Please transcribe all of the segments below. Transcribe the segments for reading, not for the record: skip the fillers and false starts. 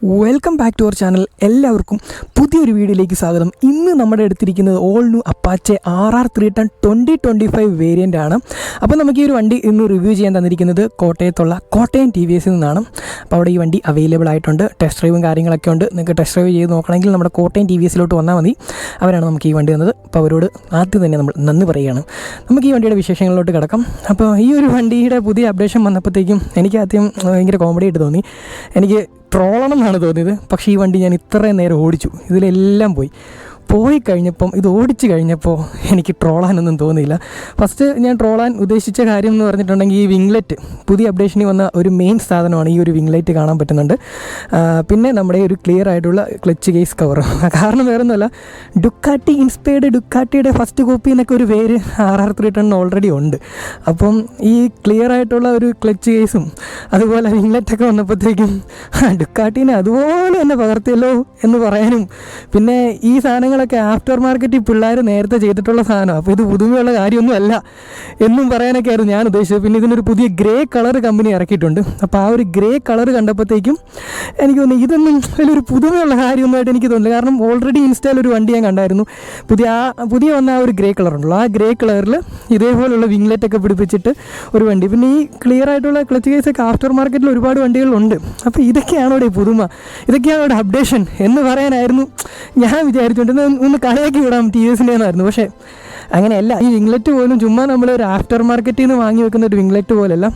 Welcome back to our channel. എല്ലാവർക്കും പുതിയൊരു വീഡിയോയിലേക്ക് സ്വാഗതം. ഇന്ന് നമ്മുടെ അടുത്തിരിക്കുന്നത് all new Apache RR310 2025 variant ആണ്. അപ്പോൾ നമുക്ക് ഈ ഒരു വണ്ടി ഇന്ന് റിവ്യൂ ചെയ്യാൻ തന്നിരിക്കുന്നത് കോട്ടയത്തുള്ള കോട്ടയം TVS നിന്നാണ്. അപ്പോൾ അവിടെ ഈ വണ്ടി അവൈലബിൾ ആയിട്ടുണ്ട്. ടെസ്റ്റ് ഡ്രൈവും കാര്യങ്ങളൊക്കെ ഉണ്ട്. നിങ്ങൾക്ക് ടെസ്റ്റ് ഡ്രൈവ് ചെയ്ത് നോക്കണമെങ്കിൽ നമ്മുടെ കോട്ടയം TVSലോട്ട് വന്നാൽ മതി. അവരാണ് നമുക്ക് ഈ വണ്ടി തന്നത്. അപ്പോൾ അവരോട് ആദ്യം തന്നെ നമ്മൾ നന്ദി പറയുകയാണ്. നമുക്ക് ഈ വണ്ടിയുടെ വിശേഷങ്ങളിലോട്ട് കിടക്കാം. അപ്പോൾ ഈ ഒരു വണ്ടിയുടെ പുതിയ അപ്ഡേഷൻ വന്നപ്പോഴത്തേക്കും എനിക്ക് ആദ്യം ഭയങ്കര കോമഡി ആയിട്ട് തോന്നി. എനിക്ക് ട്രോളണം എന്നാണ് തോന്നിയത്. പക്ഷേ ഈ വണ്ടി ഞാൻ ഇത്രയും നേരം ഓടിച്ചു, ഇതിലെല്ലാം പോയി കഴിഞ്ഞപ്പം ഇത് ഓടിച്ച് കഴിഞ്ഞപ്പോൾ എനിക്ക് ട്രോളാനൊന്നും തോന്നിയില്ല. ഫസ്റ്റ് ഞാൻ ട്രോളാൻ ഉദ്ദേശിച്ച കാര്യം എന്ന് പറഞ്ഞിട്ടുണ്ടെങ്കിൽ ഈ വിംഗ്ലെറ്റ് പുതിയ അപ്ഡേഷനിൽ വന്ന ഒരു മെയിൻ സാധനമാണ് ഈ ഒരു വിംഗ്ലെറ്റ് കാണാൻ പറ്റുന്നുണ്ട്. പിന്നെ നമ്മുടെ ഒരു ക്ലിയർ ആയിട്ടുള്ള ക്ലച്ച് കേസ് കവർ. കാരണം വേറൊന്നുമല്ല, ഡുക്കാട്ടി ഇൻസ്പയർഡ് ഡുക്കാട്ടിയുടെ ഫസ്റ്റ് കോപ്പി എന്നൊക്കെ ഒരു പേര് RR310 ഓൾറെഡി ഉണ്ട്. അപ്പം ഈ ക്ലിയർ ആയിട്ടുള്ള ഒരു ക്ലച്ച് കേസും അതുപോലെ വിംഗ്ലെറ്റൊക്കെ വന്നപ്പോഴത്തേക്കും ഡുക്കാട്ടീനെ അതുപോലെ തന്നെ പകർത്തിയല്ലോ എന്ന് പറയാനും, പിന്നെ ഈ സാധനങ്ങളൊക്കെ ആഫ്റ്റർ മാർക്കറ്റിൽ പിള്ളേർ നേരത്തെ ചെയ്തിട്ടുള്ള സാധനമാണ്, അപ്പോൾ ഇത് പുതുമയുള്ള കാര്യമൊന്നും അല്ല എന്നും പറയാനൊക്കെ ആയിരുന്നു ഞാൻ ഉദ്ദേശിച്ചത്. പിന്നെ ഇതിനൊരു പുതിയ ഗ്രേ കളർ കമ്പനി ഇറക്കിയിട്ടുണ്ട്. അപ്പോൾ ആ ഒരു ഗ്രേ കളർ കണ്ടപ്പോഴത്തേക്കും എനിക്ക് തോന്നി ഇതൊന്നും വലിയൊരു പുതുമയുള്ള കാര്യമൊന്നുമായിട്ട് എനിക്ക് തോന്നില്ല. കാരണം ഓൾറെഡി ഇൻസ്റ്റയിൽ ഒരു വണ്ടി ഞാൻ കണ്ടായിരുന്നു, പുതിയ വന്ന ആ ഒരു ഗ്രേ കളറുണ്ടല്ലോ, ആ ഗ്രേ കളറിൽ ഇതേപോലുള്ള വിംഗ്ലെറ്റൊക്കെ പിടിപ്പിച്ചിട്ട് ഒരു വണ്ടി. പിന്നെ ഈ ക്ലിയർ ആയിട്ടുള്ള ക്ലച്ച് കേസൊക്കെ ആഫ്റ്റർ മാർക്കറ്റിൽ ഒരുപാട് വണ്ടികളുണ്ട്. അപ്പോൾ ഇതൊക്കെയാണോ ഇവിടെ പുതുമ, ഇതൊക്കെയാണോ ഇവിടെ അപ്ഡേഷൻ എന്ന് പറയാനായിരുന്നു ഞാൻ വിചാരിച്ചുകൊണ്ട് ഒന്ന് കളിയാക്കി വിടാം TVSൻ്റെന്നായിരുന്നു. പക്ഷേ അങ്ങനെയല്ല. ഈ വിംഗ്ലെറ്റ് പോലും ചുമ്മാ നമ്മൾ ഒരു ആഫ്റ്റർ മാർക്കറ്റിൽ നിന്ന് വാങ്ങി വെക്കുന്ന ഒരു വിംഗ്ലെറ്റ് പോലെയല്ല,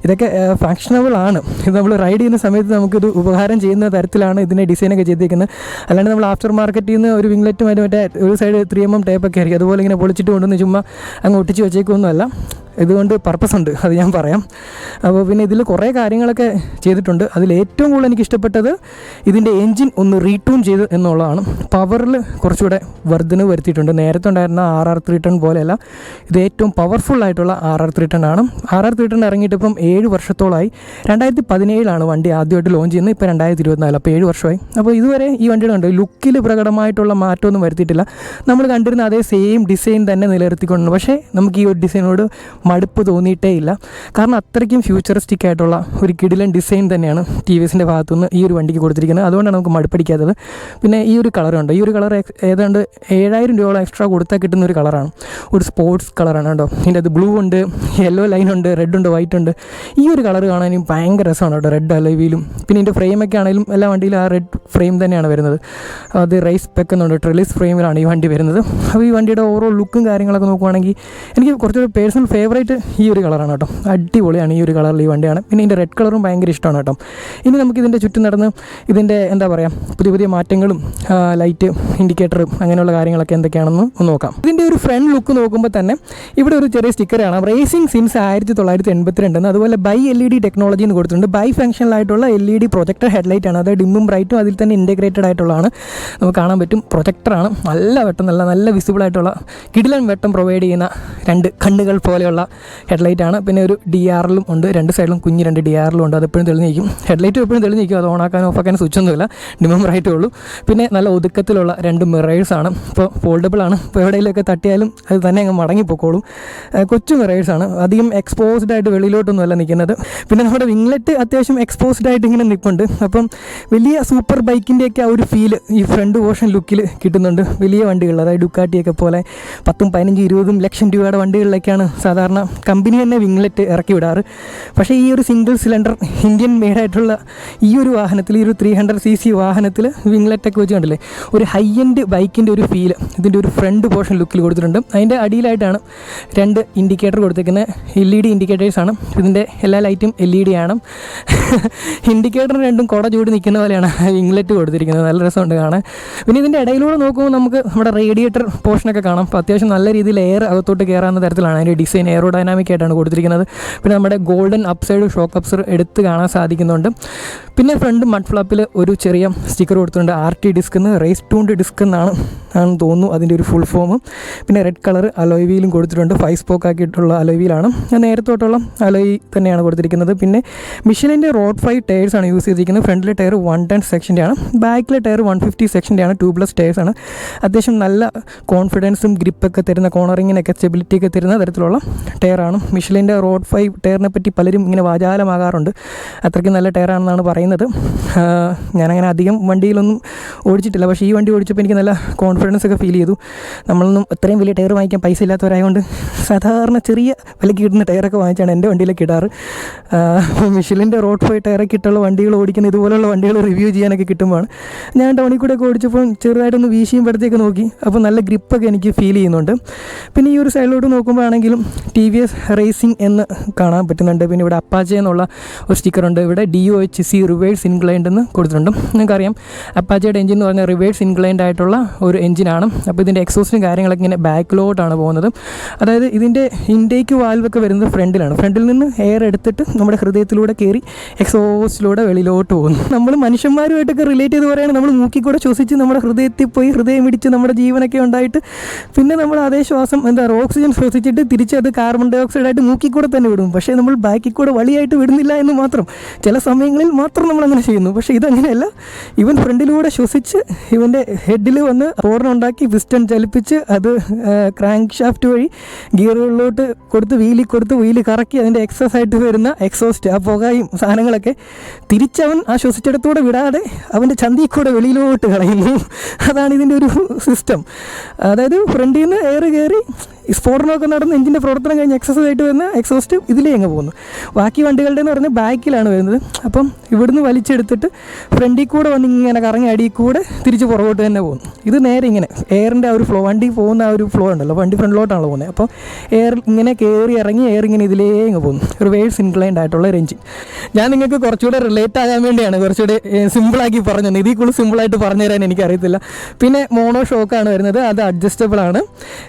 ഇതൊക്കെ ഫങ്ഷനബിൾ ആണ്. ഇത് നമ്മൾ റൈഡ് ചെയ്യുന്ന സമയത്ത് നമുക്കിത് ഉപകാരം ചെയ്യുന്ന തരത്തിലാണ് ഇതിനെ ഡിസൈനൊക്കെ ചെയ്തിരിക്കുന്നത്. അല്ലാണ്ട് നമ്മൾ ആഫ്റ്റർ മാർക്കറ്റിൽ നിന്ന് ഒരു വിംഗ്ലെറ്റ് മറ്റേ ഒരു സൈഡ് 3mm ടേപ്പൊക്കെ ആയിരിക്കും, അതുപോലെ ഇങ്ങനെ പൊളിച്ചിട്ട് കൊണ്ടുവന്ന് ചുമ്മാ അങ്ങ് ഒട്ടിച്ച് വെച്ചേക്കൊന്നുമല്ല. ഇതുകൊണ്ട് പർപ്പസ് ഉണ്ട്, അത് ഞാൻ പറയാം. അപ്പോൾ പിന്നെ ഇതിൽ കുറേ കാര്യങ്ങളൊക്കെ ചെയ്തിട്ടുണ്ട്. അതിൽ ഏറ്റവും കൂടുതൽ എനിക്ക് ഇഷ്ടപ്പെട്ടത് ഇതിൻ്റെ എൻജിൻ ഒന്ന് റീട്യൂൺ ചെയ്ത് എന്നുള്ളതാണ്. പവറിൽ കുറച്ചുകൂടെ വർധനവ് വരുത്തിയിട്ടുണ്ട്. നേരത്തെ ഉണ്ടായിരുന്ന RR310 പോലെയല്ല, ഇത് ഏറ്റവും പവർഫുള്ളായിട്ടുള്ള RR310 ആണ്. RR310 ഇറങ്ങിയിട്ട് ഇപ്പം 7 വർഷത്തോളമായി. 2017 വണ്ടി ആദ്യമായിട്ട് ലോഞ്ച് ചെയ്യുന്നത്, ഇപ്പോൾ 2024, അപ്പോൾ 7 വർഷമായി. അപ്പോൾ ഇതുവരെ ഈ വണ്ടിയുടെ ഉണ്ട് ലുക്കിൽ പ്രകടമായിട്ടുള്ള മാറ്റമൊന്നും വരുത്തിയിട്ടില്ല. നമ്മൾ കണ്ടിരുന്ന അതേ സെയിം ഡിസൈൻ തന്നെ നിലനിർത്തിക്കൊണ്ട്, പക്ഷേ നമുക്ക് ഈ ഒരു ഡിസൈനോട് മടുപ്പ് തോന്നിയിട്ടേ ഇല്ല. കാരണം അത്രയ്ക്കും ഫ്യൂച്ചറിസ്റ്റിക് ആയിട്ടുള്ള ഒരു കിടിലൻ ഡിസൈൻ തന്നെയാണ് TVSൻ്റെ ഭാഗത്തുനിന്ന് ഈ ഒരു വണ്ടിക്ക് കൊടുത്തിരിക്കുന്നത്. അതുകൊണ്ടാണ് നമുക്ക് മടുപ്പടിക്കാത്തത്. പിന്നെ ഈ ഒരു കളറുണ്ട്, ഈ ഒരു കളർ ഏതാണ്ട് 7000 രൂപയോളം എക്സ്ട്രാ കൊടുത്താൽ കിട്ടുന്ന ഒരു കളറാണ്. ഒരു സ്പോർട്സ് കളറാണ് കേട്ടോ. ഇതിൻ്റെ അത് ബ്ലൂ ഉണ്ട്, യെല്ലോ ലൈൻ ഉണ്ട്, റെഡ് ഉണ്ട്, വൈറ്റ് ഉണ്ട്. ഈ ഒരു കളർ കാണാനും ഭയങ്കര രസമാണ് കേട്ടോ, റെഡ് അലവിയിലും. പിന്നെ ഇതിൻ്റെ ഫ്രെയിമൊക്കെ ആണെങ്കിലും എല്ലാ വണ്ടിയിലും ആ റെഡ് ഫ്രെയിം തന്നെയാണ് വരുന്നത്. അത് റൈസ് പെക്കുന്നുണ്ട്, ട്രെലിസ് ഫ്രെയിമിലാണ് ഈ വണ്ടി വരുന്നത്. അപ്പോൾ ഈ വണ്ടിയുടെ ഓരോ ലുക്കും കാര്യങ്ങളൊക്കെ നോക്കുവാണെങ്കിൽ എനിക്ക് കുറച്ചൊരു പേഴ്സണൽ ഫേവറേറ്റ് ഈ ഒരു കളറാണ് കേട്ടോ. അടിപൊളിയാണ് ഈ ഒരു കളറിൽ ഈ വണ്ടിയാണ്. പിന്നെ ഇതിൻ്റെ റെഡ് കളറും ഭയങ്കര ഇഷ്ടമാണ് കേട്ടോ. ഇനി നമുക്ക് ഇതിൻ്റെ ചുറ്റും നടന്ന് ഇതിൻ്റെ എന്താ പറയുക പുതിയ മാറ്റങ്ങളും ലൈറ്റ് ഇൻഡിക്കേറ്ററും അങ്ങനെയുള്ള കാര്യങ്ങളൊക്കെ എന്തൊക്കെയാണെന്ന് ഒന്ന് നോക്കാം. ഇതിൻ്റെ ഒരു ഫ്രണ്ട് ലുക്ക് നോക്കുമ്പോൾ തന്നെ ഇവിടെ ഒരു ചെറിയ സ്റ്റിക്കർ കാണാം, റേസിംഗ് സിൻസ് 1982 എന്ന്. അതുപോലെ ബൈ LED ടെക്നോളജി എന്ന് കൊടുത്തിട്ടുണ്ട്. ബൈ ഫംഗ്ഷനിലായിട്ടുള്ള LED പ്രൊജക്ടർ ഹെഡ്ലൈറ്റ് ആണ്. അത് ഡിമ്മും ബ്രൈറ്റും അതിൽ തന്നെ ഇൻറ്റഗ്രേറ്റഡ് ആയിട്ടുള്ളതാണ്. നമുക്ക് കാണാൻ പറ്റും പ്രൊജക്ടറാണ്. നല്ല വെട്ടം, നല്ല വിസിബിളായിട്ടുള്ള കിടിലൻ വെട്ടം പ്രൊവൈഡ് ചെയ്യുന്ന 2 കണ്ണുകൾ പോലെയുള്ള ഹെഡ്ലൈറ്റാണ്. പിന്നെ ഒരു DRLും ഉണ്ട്, 2 സൈഡിലും കുഞ്ഞ് 2 DRLും ഉണ്ട്. അത് എപ്പോഴും തെളിഞ്ഞിരിക്കും, ഹെഡ്ലൈറ്റും എപ്പോഴും തെളിഞ്ഞിരിക്കും. അത് ഓണാക്കാനും ഓഫാക്കാനും സ്വിച്ചൊന്നുമില്ല, ഡിമ്മും ബ്രൈറ്റേ ഉള്ളൂ. പിന്നെ നല്ല ഒതുക്കത്തിലുള്ള 2 മിറേഴ്സാണ്. ഇപ്പോൾ ഫോൾഡബിൾ ആണ്, ഇപ്പോൾ എവിടെയെങ്കിലുമൊക്കെ തട്ടിയാലും അത് തന്നെ അങ്ങ് മടങ്ങിപ്പോക്കോളും. കൊച്ചു മിറേഴ്സാണ്, അധികം എക്സ്പോസ്ഡ് ആയിട്ട് വെളിയിലോട്ടൊന്നുമല്ല നിൽക്കുന്നത്. പിന്നെ നമ്മുടെ വിംഗ്ലെറ്റ് അത്യാവശ്യം എക്സ്പോസ്ഡ് ആയിട്ട് ഇങ്ങനെ നിൽപ്പുണ്ട്. അപ്പം വലിയ സൂപ്പർ ബൈക്കിൻ്റെയൊക്കെ ആ ഒരു ഫീല് ഈ ഫ്രണ്ട് പോർഷൻ ലുക്കിൽ കിട്ടുന്നുണ്ട്. വലിയ വണ്ടികൾ, അതായത് ഡുക്കാട്ടിയൊക്കെ പോലെ 10, 15, 20 ലക്ഷം രൂപയുടെ വണ്ടികളിലൊക്കെയാണ് സാധാരണ കമ്പനി തന്നെ വിംഗ്ലെറ്റ് ഇറക്കി വിടാറ്. പക്ഷേ ഈ ഒരു സിംഗിൾ സിലിണ്ടർ ഇന്ത്യൻ മെയ്ഡായിട്ടുള്ള ഈ ഒരു വാഹനത്തിൽ, ഈ ഒരു 300cc വാഹനത്തിൽ വിംഗ്ലെറ്റൊക്കെ വെച്ച് കണ്ടില്ലേ, ഒരു ഹൈ എൻഡ് ബൈക്കിൻ്റെ ഒരു ഫീല് ഇതിൻ്റെ ഒരു ഫ്രണ്ട് പോർഷൻ ലുക്കിൽ കൊടുത്തിട്ടുണ്ട്. അതിൻ്റെ അടിയിലായിട്ടാണ് 2 ഇൻഡിക്കേറ്റർ കൊടുത്തേക്കുന്നത്. LED ഇൻഡിക്കേറ്റേഴ്സാണ്. ഇതിൻ്റെ എല്ലാ ലൈറ്റും LED ആണ്. ഇൻഡിക്കേറ്റർ 2 കുട ചൂടി നിൽക്കുന്ന പോലെയാണ് വിംഗ്ലെറ്റ് കൊടുത്തിരിക്കുന്നത്. നല്ല രസമുണ്ട് കാണാൻ. പിന്നെ ഇതിൻ്റെ ഇടയിലൂടെ നോക്കുമ്പോൾ നമുക്ക് നമ്മുടെ റേഡിയേറ്റർ പോർഷനൊക്കെ കാണാം. അപ്പോൾ അത്യാവശ്യം നല്ല രീതിയിൽ എയർ അകത്തോട്ട് കയറാവുന്ന തരത്തിലാണ് അതിൻ്റെ ഡിസൈൻ, എയറോഡൈനാമിക് ആയിട്ടാണ് കൊടുത്തിരിക്കുന്നത്. പിന്നെ നമ്മുടെ ഗോൾഡൻ അപ്സൈഡ് ഷോക്ക് അബ്സർ എടുത്ത് കാണാൻ സാധിക്കുന്നുണ്ട്. പിന്നെ ഫ്രണ്ട് മഡ് ഫ്ലാപ്പിൽ ഒരു ചെറിയ സ്റ്റിക്കർ കൊടുത്തിട്ടുണ്ട്, RT ഡിസ്ക് എന്ന്, റേസ് ട്യൂൺഡ് ഡിസ്ക് എന്നാണ് ആണെന്ന് തോന്നുന്നു അതിൻ്റെ ഒരു ഫുൾ ഫോം. പിന്നെ റെഡ് കളർ അലോയ് വീലും കൊടുത്തിട്ടുണ്ട്. 5 സ്പോക്ക് ആക്കിയിട്ടുള്ള അലോയ് വീലാണ്, നേരത്തെ തൊട്ടുള്ള അലോയ് തന്നെയാണ് കൊടുത്തിരിക്കുന്നത്. പിന്നെ മിഷലിൻ്റെ റോഡ് 5 ടയർസാണ് യൂസ് ചെയ്തിരിക്കുന്നത്. ഫ്രണ്ടിലെ ടയർ 110 സെക്ഷൻ്റെയാണ്, ബാക്കിലെ ടയർ 150 സെക്ഷൻ്റെയാണ്. 2+ ടയർസാണ്. അത്യാവശ്യം നല്ല കോൺഫിഡൻസും ഗ്രിപ്പൊക്കെ തരുന്ന, കോർണറിങ്ങിനൊക്കെ സ്റ്റെബിലിറ്റിയൊക്കെ തരുന്ന തരത്തിലുള്ള ടയറാണ്. മിഷലിൻ്റെ റോഡ് 5 ടയറിനെ പറ്റി പലരും ഇങ്ങനെ വാചാലമാകാറുണ്ട്, അത്രയ്ക്ക് നല്ല ടയറാണെന്നാണ് പറയുന്നത്. ഞാനങ്ങനെ അധികം വണ്ടിയിലൊന്നും ഓടിച്ചിട്ടില്ല, പക്ഷേ ഈ വണ്ടി ഓടിച്ചപ്പോൾ എനിക്ക് നല്ല കോൺഫിഡൻസ് ഒക്കെ ഫീൽ ചെയ്തു. നമ്മളൊന്നും അത്രയും വലിയ ടയർ വാങ്ങിക്കാൻ പൈസ ഇല്ലാത്തവരായതുകൊണ്ട് സാധാരണ ചെറിയ വിലയ്ക്ക് കിട്ടുന്ന ടയറൊക്കെ വാങ്ങിച്ചാണ് എൻ്റെ വണ്ടിയിലേക്ക് ഇടാറ്. മിഷലിൻ്റെ റോഡ് 5 ടയറൊക്കെ ഇട്ടുള്ള വണ്ടികൾ ഓടിക്കുന്ന ഇതുപോലുള്ള വണ്ടികൾ റിവ്യൂ ചെയ്യാനൊക്കെ കിട്ടുമ്പോഴാണ് ഞാൻ ടൗണിൽ കൂടെ ഒക്കെ ഓടിച്ചപ്പോൾ ചെറുതായിട്ടൊന്ന് വീശിയുമ്പോഴത്തേക്ക് നോക്കി, അപ്പോൾ നല്ല ഗ്രിപ്പൊക്കെ എനിക്ക് ഫീൽ ചെയ്യുന്നുണ്ട്. പിന്നെ ഈ ഒരു സൈഡിലോട്ട് നോക്കുമ്പോഴാണെങ്കിലും TVS റേസിംഗ് എന്ന് കാണാൻ പറ്റുന്നുണ്ട്. പിന്നെ ഇവിടെ അപ്പാച്ചെ എന്നുള്ള ഒരു സ്റ്റിക്കറുണ്ട്. ഇവിടെ DOHC റിവേഴ്സ് ഇൻക്ലൈൻഡ് എന്ന് കൊടുത്തിട്ടുണ്ട്. നിങ്ങൾക്കറിയാം അപ്പാച്ചയുടെ എഞ്ചിൻ എന്ന് പറഞ്ഞാൽ റിവേഴ്സ് ഇൻക്ലൈൻഡ് ആയിട്ടുള്ള ഒരു എഞ്ചിനാണ്. അപ്പോൾ ഇതിൻ്റെ എക്സോസ്റ്റും കാര്യങ്ങളൊക്കെ ഇങ്ങനെ ബാക്കിലോട്ടാണ് പോകുന്നത്. അതായത് ഇതിൻ്റെ ഇൻടേക്ക് വാൽവൊക്കെ വരുന്നത് ഫ്രണ്ടിലാണ്. ഫ്രണ്ടിൽ നിന്ന് എയർ എടുത്തിട്ട് നമ്മുടെ ഹൃദയത്തിലൂടെ കയറി എക്സോസ്റ്റിലൂടെ വെളിയിലോട്ട് പോകുന്നു. നമ്മൾ മനുഷ്യന്മാരുമായിട്ടൊക്കെ റിലേറ്റ് ചെയ്ത് പറയുകയാണെങ്കിൽ നമ്മൾ മൂക്കിൽ കൂടെ ശ്വസിച്ച് നമ്മുടെ ഹൃദയത്തിൽ പോയി ഹൃദയം ഇടിച്ച് നമ്മുടെ ജീവനൊക്കെ ഉണ്ടായിട്ട് പിന്നെ നമ്മൾ അതേ ശ്വാസം ഓക്സിജൻ ശ്വസിച്ചിട്ട് തിരിച്ചത് കാർബൺ ഡൈ ഓക്സൈഡായിട്ട് മൂക്കിൽ കൂടെ തന്നെ വിടും. പക്ഷേ നമ്മൾ ബാക്കിൽ കൂടെ വളിയായിട്ട് വിടുന്നില്ല എന്ന് മാത്രം. ചില സമയങ്ങളിൽ മാത്രം നമ്മളങ്ങനെ ചെയ്യുന്നു. പക്ഷേ ഇതങ്ങനെയല്ല. ഇവൻ ഫ്രണ്ടിലൂടെ ശ്വസിച്ച് ഇവൻ്റെ ഹെഡിൽ വന്ന് റോഡിനുണ്ടാക്കി പിസ്റ്റൺ ചലിപ്പിച്ച് അത് ക്രാങ്ക് ഷാഫ്റ്റ് വഴി ഗിയറുകളിലോട്ട് കൊടുത്ത് വീല് കറക്കി അതിൻ്റെ എക്സസ് ആയിട്ട് വരുന്ന എക്സോസ്റ്റ്, ആ പുകയും സാധനങ്ങളൊക്കെ തിരിച്ചവൻ ആ ശ്വസിച്ചിടത്തൂടെ വിടാതെ അവൻ്റെ ചന്തിയിൽ കൂടെ വെളിയിലോട്ട് കളയുന്നു. അതാണ് ഇതിൻ്റെ ഒരു സിസ്റ്റം. അതായത് ഫ്രണ്ടിൽ നിന്ന് എയർ കയറി സ്ഫോടനമൊക്കെ നടന്ന് എഞ്ചിൻ്റെ പ്രവർത്തനം കഴിഞ്ഞ് എക്സസ് ആയിട്ട് വരുന്ന എക്സോസ്റ്റ് ഇതിലേ അങ്ങ് പോകുന്നു. ബാക്കി വണ്ടികളുടെ എന്ന് പറഞ്ഞാൽ ബാക്കിലാണ് വരുന്നത്. അപ്പം ഇവിടുന്ന് വലിച്ചെടുത്തിട്ട് ഫ്രണ്ടിൽ കൂടെ വന്ന് ഇങ്ങനെ കറങ്ങി അടിയിൽ കൂടെ തിരിച്ച് പുറകോട്ട് തന്നെ പോകുന്നു. ഇത് നേരെ ഇങ്ങനെ എയറിൻ്റെ ആ ഒരു ഫ്ലോ, വണ്ടി പോകുന്ന ആ ഒരു ഫ്ലോ ഉണ്ടല്ലോ, വണ്ടി ഫ്രണ്ടിലോട്ടാണല്ലോ പോകുന്നത്. അപ്പോൾ എയർ ഇങ്ങനെ കയറി ഇറങ്ങി എയർ ഇങ്ങനെ ഇതിലേ അങ്ങ് പോകുന്നു. റിവേഴ്സ് ഇൻക്ലൈൻഡ് ആയിട്ടുള്ള ഒരു എഞ്ചിൻ. ഞാൻ നിങ്ങൾക്ക് കുറച്ചുകൂടെ റിലേറ്റ് ആകാൻ വേണ്ടിയാണ് കുറച്ചുകൂടെ സിമ്പിളാക്കി പറഞ്ഞത്. ഇതിൽ കൂടുതൽ സിമ്പിളായിട്ട് പറഞ്ഞു തരാൻ എനിക്കറിയത്തില്ല. പിന്നെ മോണോ ഷോക്കാണ് വരുന്നത്, അത് അഡ്ജസ്റ്റബിൾ ആണ്.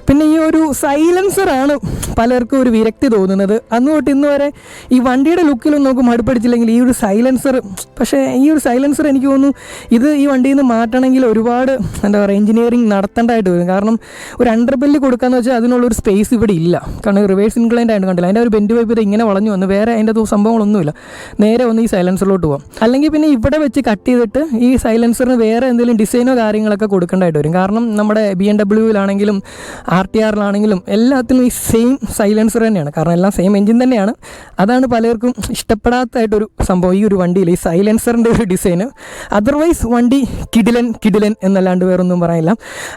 പിന്നെ ഈ ഒരു സൈലൻസറാണ് പലർക്കും ഒരു വിരക്തി തോന്നുന്നത്. അന്ന് തൊട്ട് ഇന്ന് വരെ ഈ വണ്ടിയുടെ ലുക്കിലൊന്നും നമുക്ക് മടുപ്പടിച്ചില്ലെങ്കിൽ ഈ ഒരു സൈലൻസർ, പക്ഷേ ഈ ഒരു സൈലൻസർ എനിക്ക് തോന്നുന്നു ഇത് ഈ വണ്ടിയിൽ നിന്ന് മാറ്റണമെങ്കിൽ ഒരുപാട് എന്താ പറയുക എഞ്ചിനീയറിംഗ് നടത്തേണ്ടതായിട്ട് വരും. കാരണം ഒരു അണ്ടർബെല്ല് കൊടുക്കാന്ന് വെച്ചാൽ അതിനുള്ളൊരു സ്പേസ് ഇവിടെ ഇല്ല. കാരണം റിവേഴ്സ് ഇൻക്ലൈൻഡ് ആയിട്ട് കണ്ടില്ല, അതിൻ്റെ ഒരു ബെൻഡ് പൈപ്പ് ഇത് ഇങ്ങനെ വളഞ്ഞു വന്ന് വേറെ അതിൻ്റെ സംഭവങ്ങളൊന്നുമില്ല. നേരെ ഒന്ന് ഈ സൈലൻസറിലോട്ട് പോകാം. അല്ലെങ്കിൽ പിന്നെ ഇവിടെ വെച്ച് കട്ട് ചെയ്തിട്ട് ഈ സൈലൻസറിന് വേറെ എന്തെങ്കിലും ഡിസൈനോ കാര്യങ്ങളൊക്കെ കൊടുക്കേണ്ടതായിട്ട് വരും. കാരണം നമ്മുടെ BMW-ലാണെങ്കിലും RTR-ലാണെങ്കിലും എല്ലാത്തിനും ഈ സെയിം സൈലൻസർ തന്നെയാണ്. കാരണം എല്ലാം സെയിം എഞ്ചിൻ തന്നെയാണ്. അതാണ് പലർക്കും ഇഷ്ടപ്പെടാത്തതായിട്ടൊരു സംഭവം ഈ ഒരു വണ്ടിയിൽ ഈ സൈലൻസറിൻ്റെ ഒരു ഡിസൈന്. അതർവൈസ് വണ്ടി കിടിലൻ എന്നല്ലാണ്ട് വേറൊന്നും പറയാനില്ല.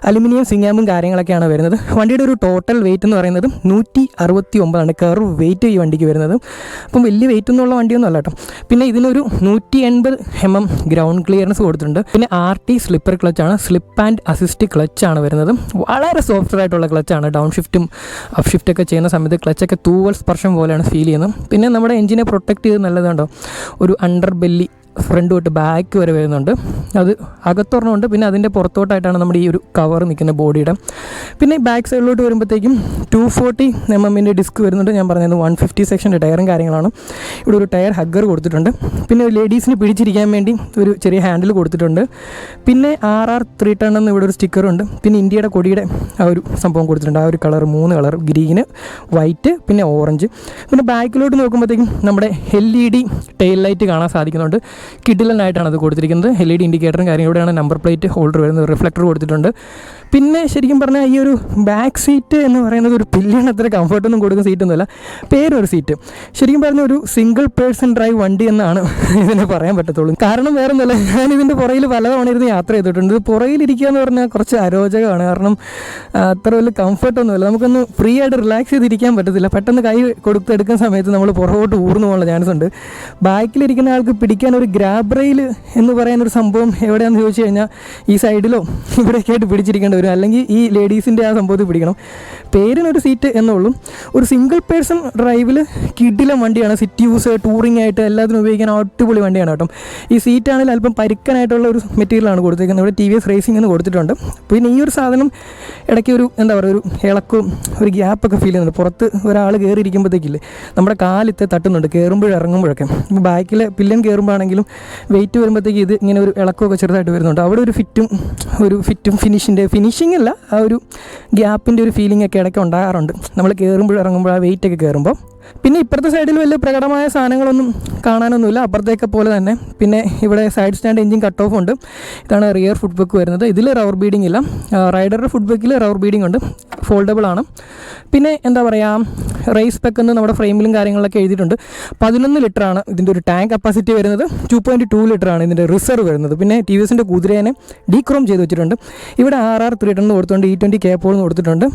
അലുമിനിയം സിങ്ങാമും കാര്യങ്ങളൊക്കെയാണ് വരുന്നത്. വണ്ടിയുടെ ഒരു ടോട്ടൽ വെയിറ്റ് എന്ന് പറയുന്നത് 169 കർവ് വെയിറ്റ് ഈ വണ്ടിക്ക് വരുന്നത്. അപ്പം വലിയ വെയിറ്റ് ഒന്നുള്ള വണ്ടിയൊന്നും അല്ല കേട്ടോ. പിന്നെ ഇതിനൊരു 180 mm ഗ്രൗണ്ട് ക്ലിയറൻസ് കൊടുത്തിട്ടുണ്ട്. പിന്നെ RT സ്ലിപ്പർ ക്ലച്ചാണ്, സ്ലിപ്പ് ആൻഡ് അസിസ്റ്റ് ക്ലച്ചാണ് വരുന്നത്. വളരെ സോഫ്റ്റ് ആയിട്ടുള്ള ക്ലച്ചാണ്. ഡൗൺ ഷിഫ്റ്റും അപ്പ് ഷിഫ്റ്റൊക്കെ ചെയ്യുന്ന സമയത്ത് ക്ലച്ചൊക്കെ തൂവൽ സ്പർശം പോലെയാണ് ഫീൽ ചെയ്യുന്നത്. പിന്നെ നമ്മുടെ എഞ്ചിനെ പ്രൊട്ടക്റ്റ് ചെയ്ത് നല്ലതുണ്ടോ, ഒരു അണ്ടർ ബെല്ലി ഫ്രണ്ട് തൊട്ട് ബാക്ക് വരെ വരുന്നുണ്ട്. അത് അകത്തൊരെണ്ണമുണ്ട്. പിന്നെ അതിൻ്റെ പുറത്തോട്ടായിട്ടാണ് നമ്മുടെ ഈ ഒരു കവർ നിൽക്കുന്ന ബോഡിയുടെ. പിന്നെ ബാക്ക് സൈഡിലോട്ട് വരുമ്പോഴത്തേക്കും 240 mm ഡിസ്ക് വരുന്നുണ്ട്. ഞാൻ പറഞ്ഞത് 150 സെക്ഷൻ്റെ ടയറും കാര്യങ്ങളാണ്. ഇവിടെ ഒരു ടയർ ഹഗ്ഗർ കൊടുത്തിട്ടുണ്ട്. പിന്നെ ലേഡീസിന് പിടിച്ചിരിക്കാൻ വേണ്ടി ഒരു ചെറിയ ഹാൻഡിൽ കൊടുത്തിട്ടുണ്ട്. പിന്നെ RR 310 എന്ന് ഇവിടെ ഒരു സ്റ്റിക്കറുണ്ട്. പിന്നെ ഇന്ത്യയുടെ കൊടിയുടെ ആ ഒരു സംഭവം കൊടുത്തിട്ടുണ്ട്. ആ ഒരു കളർ 3 കളർ, ഗ്രീന്, വൈറ്റ്, പിന്നെ ഓറഞ്ച്. പിന്നെ ബാക്കിലോട്ട് നോക്കുമ്പോഴത്തേക്കും നമ്മുടെ LED ടെയിൽ ലൈറ്റ് കാണാൻ സാധിക്കുന്നുണ്ട്. കിഡിലനായിട്ടാണ് അത് കൊടുത്തിരിക്കുന്നത്. LED ഇൻഡിക്കേറ്ററും കാര്യങ്ങളോടെയാണ് നമ്പർ പ്ലേറ്റ് ഹോൾഡർ വരുന്നത്. റിഫ്ലക്ടർ കൊടുത്തിട്ടുണ്ട്. പിന്നെ ശരിക്കും പറഞ്ഞാൽ ഈ ഒരു ബാക്ക് സീറ്റ് എന്ന് പറയുന്നത് ഒരു പില്ലിന് അത്ര കംഫർട്ടൊന്നും കൊടുക്കുന്ന സീറ്റൊന്നുമല്ല, പേരൊരു സീറ്റ്. ശരിക്കും പറഞ്ഞാൽ ഒരു സിംഗിൾ പേഴ്സൺ ഡ്രൈവ് വണ്ടി എന്നാണ് ഇതിനെ പറയാൻ പറ്റത്തുള്ളൂ. കാരണം വേറെ ഒന്നുമല്ല, ഞാൻ ഇതിൻ്റെ പുറയിൽ പലതവണ ഇരുന്ന് യാത്ര ചെയ്തിട്ടുണ്ട്. ഇത് പുറയിലിരിക്കുക എന്ന് പറഞ്ഞാൽ കുറച്ച് അരോചകമാണ്. കാരണം അത്ര വലിയ കംഫർട്ടൊന്നുമില്ല. നമുക്കൊന്ന് ഫ്രീ ആയിട്ട് റിലാക്സ് ചെയ്തിരിക്കാൻ പറ്റത്തില്ല. പെട്ടെന്ന് കൈ കൊടുത്തെടുക്കുന്ന സമയത്ത് നമ്മൾ പുറകോട്ട് ഊർന്നു പോകാനുള്ള ചാൻസ് ഉണ്ട്. ബാക്കിലിരിക്കുന്ന ആൾക്ക് പിടിക്കാൻ ഒരു ഗ്രാബ് റെയിൽ എന്ന് പറയുന്നൊരു സംഭവം എവിടെയാണെന്ന് ചോദിച്ചു കഴിഞ്ഞാൽ ഈ സൈഡിലോ ഇവിടെയൊക്കെ ആയിട്ട് പിടിച്ചിരിക്കേണ്ടി വരും. അല്ലെങ്കിൽ ഈ ലേഡീസിൻ്റെ ആ സംഭവത്തിൽ പിടിക്കണം. പേരിനൊരു സീറ്റ് എന്നുള്ളൂ. ഒരു സിംഗിൾ പേഴ്സൺ ഡ്രൈവിൽ കിടിലൻ വണ്ടിയാണ്. സിറ്റി യൂസ്, ടൂറിംഗ് ആയിട്ട് എല്ലാത്തിനും ഉപയോഗിക്കാൻ അടിപൊളി വണ്ടിയാണ് കേട്ടോ. ഈ സീറ്റാണെങ്കിൽ അല്പം പരുക്കനായിട്ടുള്ള ഒരു മെറ്റീരിയലാണ് കൊടുത്തിരിക്കുന്നത്. ഇവിടെ TVS റേസിംഗ് എന്ന് കൊടുത്തിട്ടുണ്ട്. പിന്നെ ഈ ഒരു സാധനം ഇടയ്ക്ക് ഒരു എന്താ പറയുക ഒരു ഇളക്കവും ഒരു ഗ്യാപ്പൊക്കെ ഫീൽ ചെയ്യുന്നുണ്ട്. പുറത്ത് ഒരാൾ കയറിയിരിക്കുമ്പോഴത്തേക്കില്ലേ നമ്മുടെ കാലിത്തെ തട്ടുന്നുണ്ട് കയറുമ്പോഴും ഇറങ്ങുമ്പോഴൊക്കെ. ബാക്കിലെ പില്ലൻ കയറുമ്പോഴാണെങ്കിലും വെയിറ്റ് വരുമ്പോഴത്തേക്ക് ഇത് ഇങ്ങനെ ഒരു ഇളക്കം ഇളക്കമൊക്കെ ചെറുതായിട്ട് വരുന്നുണ്ട്. അവിടെ ഒരു ഫിറ്റും ഫിനിഷിംഗ് അല്ല, ആ ഒരു ഗ്യാപ്പിൻ്റെ ഒരു ഫീലിംഗ് ഒക്കെ ഇടയ്ക്ക് ഉണ്ടാകാറുണ്ട് നമ്മൾ കയറുമ്പോഴും ഇറങ്ങുമ്പോൾ, ആ വെയിറ്റൊക്കെ കയറുമ്പോൾ. പിന്നെ ഇപ്പുറത്തെ സൈഡിൽ വലിയ പ്രകടമായ സാധനങ്ങളൊന്നും കാണാനൊന്നുമില്ല, അപ്പുറത്തേക്കെ പോലെ തന്നെ. പിന്നെ ഇവിടെ side stand engine cut of ഉണ്ട്. ഇതാണ് റിയർ ഫുഡ് ബെക്ക് വരുന്നത്. ഇതിൽ റബ്ബർ ബീഡിംഗ് ഇല്ല. റൈഡറുടെ ഫുഡ് ബെക്കിൽ റബ്ബർ ബീഡിംഗ് ഉണ്ട്, ഫോൾഡബിൾ ആണ്. പിന്നെ എന്താ പറയുക, റേസ് പെക്ക് എന്ന് നമ്മുടെ ഫ്രെയിമിലും കാര്യങ്ങളിലൊക്കെ എഴുതിയിട്ടുണ്ട്. 11 ലിറ്ററാണ് ഇതിൻ്റെ ഒരു ടാങ്ക് കപ്പാസിറ്റി വരുന്നത്. 2.2 ലിറ്ററാണ് ഇതിൻ്റെ റിസർവ് വരുന്നത്. പിന്നെ ടി വി എസിൻ്റെ കുതിരേനെ ഡീക്രോം ചെയ്ത് വെച്ചിട്ടുണ്ട്. ഇവിടെ RR310 എന്ന് കൊടുത്തിട്ടുണ്ട്, E20 കേപ്പോൾ എന്ന് കൊടുത്തിട്ടുണ്ട്.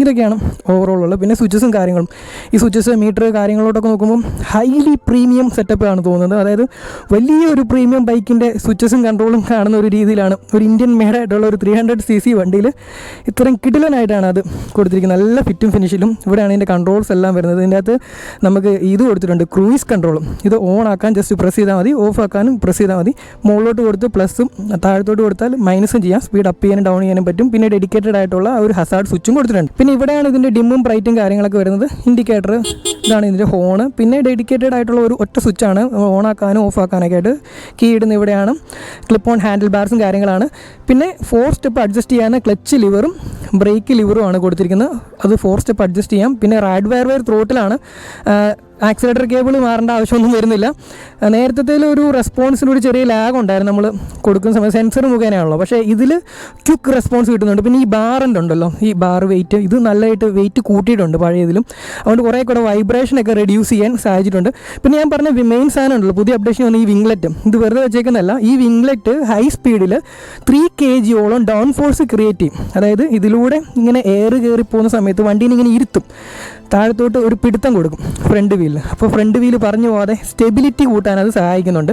ഇതൊക്കെയാണ് ഓവറോൾ ഉള്ളത്. പിന്നെ സ്വിച്ചസും കാര്യങ്ങളും, ഈ സ്വിച്ചസ് മീറ്റർ കാര്യങ്ങളോട്ടൊക്കെ നോക്കുമ്പോൾ ഹൈലി പ്രീമിയം സെറ്റപ്പാണ് തോന്നുന്നത്. അതായത് വലിയൊരു പ്രീമിയം ബൈക്കിൻ്റെ സ്വിച്ചസും കൺട്രോളും കാണുന്ന ഒരു രീതിയിലാണ് ഒരു ഇന്ത്യൻ മെയ്ഡായിട്ടുള്ള ഒരു 300cc വണ്ടിയിൽ ഇത്രയും കിടിലനായിട്ടാണ് അത് കൊടുത്തിരിക്കുന്നത്. നല്ല ഫിറ്റും ഫിനിഷിലും. ഇവിടെയാണ് ഇതിൻ്റെ കൺട്രോൾസ് എല്ലാം വരുന്നത്. ഇതിൻ്റെ അകത്ത് നമുക്ക് ഇത് കൊടുത്തിട്ടുണ്ട്, ക്രൂയിസ് കൺട്രോളും. ഇത് ഓൺ ആക്കാൻ ജസ്റ്റ് പ്രസ് ചെയ്താൽ മതി, ഓഫ് ആക്കാനും പ്രസ് ചെയ്താൽ മതി. മുകളിലോട്ട് കൊടുത്ത് പ്ലസും താഴത്തോട്ട് കൊടുത്താൽ മൈനസും ചെയ്യാം, സ്പീഡ് അപ്പ് ചെയ്യാനും ഡൗൺ ചെയ്യാനും പറ്റും. പിന്നെ ഡെഡിക്കേറ്റഡ് ആയിട്ടുള്ള ഒരു ഹസാർഡ് സ്വിച്ചും കൊടുത്തിട്ടുണ്ട്. പിന്നെ ഇവിടെയാണ് ഇതിൻ്റെ ഡിമ്മും ബ്രൈറ്റും കാര്യങ്ങളൊക്കെ വരുന്നത്. ഇൻഡിക്കേറ്റർ, ഇതാണ് ഇതിൻ്റെ ഹോണ്. പിന്നെ ഡെഡിക്കേറ്റഡ് ആയിട്ടുള്ള ഒരു ഒറ്റ സ്വിച്ചാണ് ഓൺ ആക്കാനും ഓഫ് ആക്കാനൊക്കെ ആയിട്ട്. കീ ഇടുന്ന ഇവിടെയാണ്. ക്ലിപ്പ് ഓൺ ഹാൻഡിൽ ബാർസും കാര്യങ്ങളാണ്. പിന്നെ 4 സ്റ്റെപ്പ് അഡ്ജസ്റ്റ് ചെയ്യാൻ ക്ലച്ച് ലിവറും ബ്രേക്ക് ലിവറും ആണ് കൊടുത്തിരിക്കുന്നത്. അത് 4 സ്റ്റെപ്പ് അഡ്ജസ്റ്റ് ചെയ്യാം. പിന്നെ റാഡ് വയർ ത്രോട്ടിലാണ്. ആക്സിലേറ്റർ കേബിൾ മാറേണ്ട ആവശ്യമൊന്നും വരുന്നില്ല. നേരത്തെ ഒരു റെസ്പോൺസിനൊരു ചെറിയ ലാഗ് ഉണ്ടായിരുന്നു നമ്മൾ കൊടുക്കുന്ന സമയത്ത്, സെൻസർ മുഖേനയാണല്ലോ. പക്ഷേ ഇതിൽ ക്വിക്ക് റെസ്പോൺസ് കിട്ടുന്നുണ്ട്. പിന്നെ ഈ ബാറിൻ്റെ ഉണ്ടല്ലോ, ഈ ബാർ വെയിറ്റ്, ഇത് നല്ലതായിട്ട് വെയിറ്റ് കൂട്ടിയിട്ടുണ്ട് പഴയതിലും. അതുകൊണ്ട് കുറേ കൂടെ വൈബ്രേഷനൊക്കെ റെഡ്യൂസ് ചെയ്യാൻ സാധിച്ചിട്ടുണ്ട്. പിന്നെ ഞാൻ പറഞ്ഞ മെയിൻ സാധനം ഉണ്ടല്ലോ, പുതിയ അപ്ഡേഷൻ വന്ന ഈ വിംഗ്ലെറ്റ്, ഇത് വെറുതെ വെച്ചേക്കുന്നതല്ല. ഈ വിംഗ്ലെറ്റ് ഹൈ സ്പീഡിൽ 3 kg ഡൗൺ ഫോഴ്സ് ക്രിയേറ്റ് ചെയ്യും. അതായത് ഇതിലൂടെ ഇങ്ങനെ എയർ കയറി പോകുന്ന സമയത്ത് വണ്ടീനെ ഇങ്ങനെ ഇരുത്തും, താഴത്തോട്ട് ഒരു പിടുത്തം കൊടുക്കും ഫ്രണ്ട് വീലിൽ. അപ്പോൾ ഫ്രണ്ട് വീല് പറഞ്ഞു പോകാതെ സ്റ്റെബിലിറ്റി കൂട്ടാൻ അത് സഹായിക്കുന്നുണ്ട്.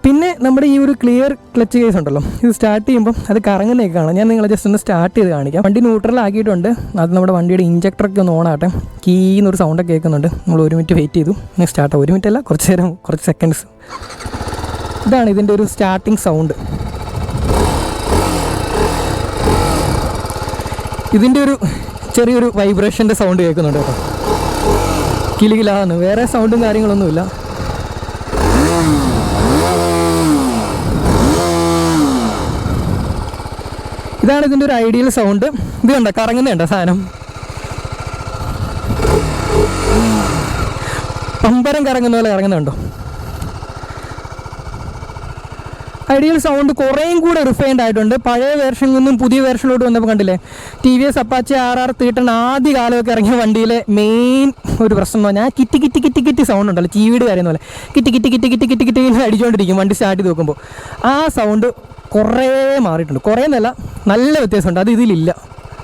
പിന്നെ നമ്മുടെ ഈ ഒരു ക്ലിയർ ക്ലച്ച് കേസ് ഉണ്ടല്ലോ, ഇത് സ്റ്റാർട്ട് ചെയ്യുമ്പോൾ അത് കറങ്ങുന്നതൊക്കെ കാണാം. ഞാൻ നിങ്ങളെ ജസ്റ്റ് ഒന്ന് സ്റ്റാർട്ട് ചെയ്ത് കാണിക്കാം. വണ്ടി ന്യൂട്രലാക്കിയിട്ടുണ്ട്. അത് നമ്മുടെ വണ്ടിയുടെ ഇഞ്ചക്ടറൊക്കെ ഒന്ന് ഓണാട്ടെ. കീന്നൊരു സൗണ്ടൊക്കെ കേൾക്കുന്നുണ്ട്. നമ്മൾ 1 മിനിറ്റ് വെയിറ്റ് ചെയ്തു, സ്റ്റാർട്ട് 1 മിനിറ്റ് അല്ല, കുറച്ച് നേരം, കുറച്ച് സെക്കൻഡ്സ്. ഇതാണ് ഇതിൻ്റെ ഒരു സ്റ്റാർട്ടിങ് സൗണ്ട്. ഇതിൻ്റെ ഒരു ചെറിയൊരു വൈബ്രേഷൻ്റെ സൗണ്ട് കേൾക്കുന്നുണ്ട് കേട്ടോ. കിലുകിലാന്ന്, വേറെ സൗണ്ടും കാര്യങ്ങളൊന്നുമില്ല. ഇതാണ് ഇതിൻ്റെ ഒരു ഐഡിയൽ സൗണ്ട്. ഇത് കണ്ടോ, കറങ്ങുന്നുണ്ടോ സാധനം, പമ്പരം കറങ്ങുന്ന പോലെ കറങ്ങുന്നുണ്ടോ. ഐഡിയൽ സൗണ്ട് കുറേയും കൂടെ റിഫൈൻഡ് ആയിട്ടുണ്ട്. പഴയ വേർഷനിൽ നിന്നും പുതിയ വേർഷനിലോട്ട് വന്നപ്പോൾ കണ്ടില്ലേ, T V S Apache RR310 ആദ്യ കാലമൊക്കെ ഇറങ്ങിയ വണ്ടിയിലെ മെയിൻ ഒരു പ്രശ്നം എന്ന് പറഞ്ഞാൽ കിറ്റി സൗണ്ട് ഉണ്ടല്ലോ, ചീവീട് കാര്യം പോലെ കിറ്റി അടിച്ചുകൊണ്ടിരിക്കും വണ്ടി സ്റ്റാർട്ട് ചെയ്ത് നോക്കുമ്പോൾ. ആ സൗണ്ട് കുറേ മാറിയിട്ടുണ്ട്. കുറേ എന്നല്ല, നല്ല വ്യത്യാസമുണ്ട്. അത് ഇതിലില്ല.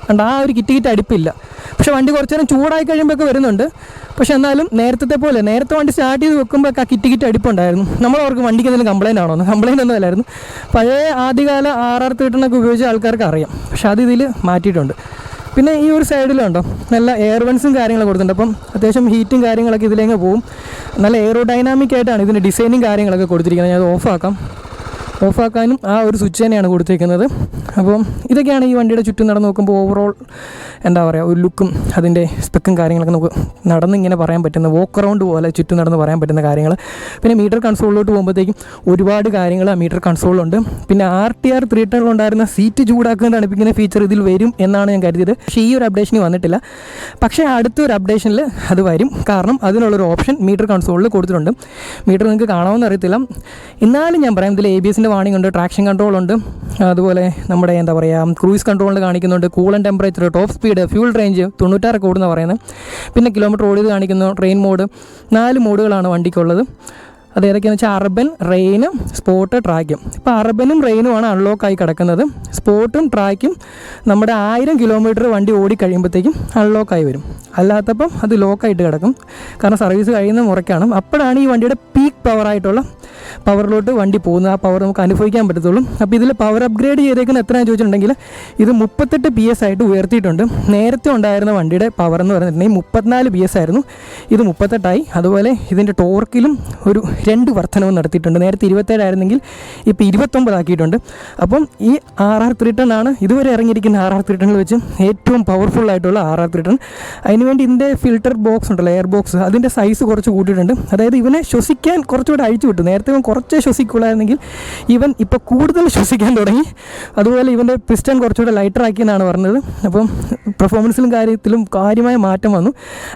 കണ്ട, ആ ഒരു കിറ്റ് അടുപ്പില്ല. പക്ഷേ വണ്ടി കുറച്ച് നേരം ചൂടായി കഴിയുമ്പോഴൊക്കെ വരുന്നുണ്ട്. പക്ഷെ എന്നാലും നേരത്തെ പോലെ, നേരത്തെ വണ്ടി സ്റ്റാർട്ട് ചെയ്ത് വെക്കുമ്പോൾ ആ കിറ്റ് അടുപ്പുണ്ടായിരുന്നു. നമ്മളവർക്ക് വണ്ടിക്ക് എന്തെങ്കിലും കംപ്ലയിൻ്റ് ആണോ? കംപ്ലയിൻ്റ് ഒന്നും അല്ലായിരുന്നു. പഴയ ആദ്യകാല RR310 ഉപയോഗിച്ച ആൾക്കാർക്ക് അറിയാം. പക്ഷെ അത് ഇതിൽ മാറ്റിയിട്ടുണ്ട്. പിന്നെ ഈ ഒരു സൈഡിലുണ്ടോ നല്ല എയർ വെൻസും കാര്യങ്ങളൊക്കെ കൊടുത്തിട്ടുണ്ട്. അപ്പം അത്യാവശ്യം ഹീറ്റും കാര്യങ്ങളൊക്കെ ഇതിലേക്ക് പോകും. നല്ല എയറോഡൈനാമിക് ആയിട്ടാണ് ഇതിൻ്റെ ഡിസൈനും കാര്യങ്ങളൊക്കെ കൊടുത്തിരിക്കുന്നത്. ഞാൻ അത് ഓഫാക്കാനും ആ ഒരു സ്വിച്ച് തന്നെയാണ് കൊടുത്തിരിക്കുന്നത്. അപ്പം ഇതൊക്കെയാണ് ഈ വണ്ടിയുടെ ചുറ്റും നടന്ന് നോക്കുമ്പോൾ ഓവറോൾ എന്താ പറയുക, ഒരു ലുക്കും അതിൻ്റെ സ്പെക്കും കാര്യങ്ങളൊക്കെ നമുക്ക് നടന്നിങ്ങനെ പറയാൻ പറ്റുന്ന, വോക്ക് അറൗണ്ട് പോലെ ചുറ്റും നടന്ന് പറയാൻ പറ്റുന്ന കാര്യങ്ങൾ. പിന്നെ മീറ്റർ കൺസോളിലോട്ട് പോകുമ്പോഴത്തേക്കും ഒരുപാട് കാര്യങ്ങൾ ആ മീറ്റർ കൺസോളിലുണ്ട്. പിന്നെ RTR310 ഉണ്ടായിരുന്ന സീറ്റ് ചൂടാക്കാൻ തണുപ്പിക്കുന്ന ഫീച്ചർ ഇതിൽ വരും എന്നാണ് ഞാൻ കരുതിയത്. പക്ഷേ ഈ ഒരു അപ്ഡേഷന് വന്നിട്ടില്ല. പക്ഷേ അടുത്തൊരു അപ്ഡേഷനിൽ അത് വരും. കാരണം അതിനുള്ളൊരു ഓപ്ഷൻ മീറ്റർ കൺസോളിൽ കൊടുത്തിട്ടുണ്ട്. മീറ്റർ നിങ്ങൾക്ക് കാണാമെന്ന് അറിയത്തില്ല, എന്നാലും ഞാൻ പറയാം, ഇതിൽ ABS വാണിംഗ് ഉണ്ട്, ട്രാക്ഷൻ കൺട്രോൾ ഉണ്ട്, അതുപോലെ നമ്മുടെ എന്താ പറയുക ക്രൂയിസ് കൺട്രോളിൽ കാണിക്കുന്നുണ്ട്, കൂളൻ temperature, top speed, fuel range 96 കൂടുന്ന പറയുന്നത്. പിന്നെ കിലോമീറ്റർ ഓടിയത് കാണിക്കുന്നു, ട്രെയിൻ മോഡ്. 4 മോഡുകളാണ് വണ്ടിക്കുള്ളത്. അത് ഏതൊക്കെയാണെന്ന് വെച്ചാൽ അർബൻ, റെയിനും, സ്പോട്ട്, ട്രാക്കും. ഇപ്പോൾ അർബനും റെയിനുമാണ് അൺലോക്കായി കിടക്കുന്നത്. സ്പോട്ടും ട്രാക്കും നമ്മുടെ 1000 കിലോമീറ്റർ വണ്ടി ഓടിക്കഴിയുമ്പോഴത്തേക്കും അൺലോക്കായി വരും. അല്ലാത്തപ്പം അത് ലോക്കായിട്ട് കിടക്കും. കാരണം സർവീസ് കഴിയുന്ന മുറയ്ക്കാണ്. അപ്പോഴാണ് ഈ വണ്ടിയുടെ പീക്ക് പവറായിട്ടുള്ള പവറിലോട്ട് വണ്ടി പോകുന്നത്. ആ പവർ നമുക്ക് അനുഭവിക്കാൻ പറ്റത്തുള്ളൂ. അപ്പോൾ ഇതിൽ പവർ അപ്ഗ്രേഡ് ചെയ്തേക്കുന്ന എത്രയാണെന്ന് ചോദിച്ചിട്ടുണ്ടെങ്കിൽ ഇത് 38 PS ആയിട്ട് ഉയർത്തിയിട്ടുണ്ട്. നേരത്തെ ഉണ്ടായിരുന്ന വണ്ടിയുടെ പവർ എന്ന് പറഞ്ഞിട്ടുണ്ടെങ്കിൽ 34 PS ആയിരുന്നു, ഇത് 38 ആയി. അതുപോലെ ഇതിൻ്റെ ടോർക്കിലും ഒരു 2 വർധനവും നടത്തിയിട്ടുണ്ട്. നേരത്തെ 27 ആയിരുന്നെങ്കിൽ ഇപ്പോൾ 29 ആക്കിയിട്ടുണ്ട്. അപ്പം ഈ RR310 ആണ് ഇതുവരെ ഇറങ്ങിയിരിക്കുന്ന RR310 വെച്ച് ഏറ്റവും പവർഫുൾ ആയിട്ടുള്ള RR310. അതിനുവേണ്ടി ഇതിൻ്റെ ഫിൽറ്റർ ബോക്സ് ഉണ്ടല്ലോ, എയർ ബോക്സ്, അതിൻ്റെ സൈസ് കുറച്ച് കൂട്ടിയിട്ടുണ്ട്. അതായത് ഇവനെ ശ്വസിക്കാൻ ഞാൻ കുറച്ചുകൂടെ അഴിച്ചു വിട്ടു. നേരത്തെ ഇവൻ കുറച്ചേ ശ്വസിക്കുള്ളായിരുന്നെങ്കിൽ ഇവൻ ഇപ്പോൾ കൂടുതൽ ശ്വസിക്കാൻ തുടങ്ങി. അതുപോലെ ഇവൻ്റെ പിസ്റ്റൺ കുറച്ചുകൂടെ ലൈറ്ററാക്കി എന്നാണ് പറഞ്ഞത്. അപ്പം പെർഫോമൻസിലും കാര്യത്തിലും കാര്യമായ മാറ്റം വന്നു.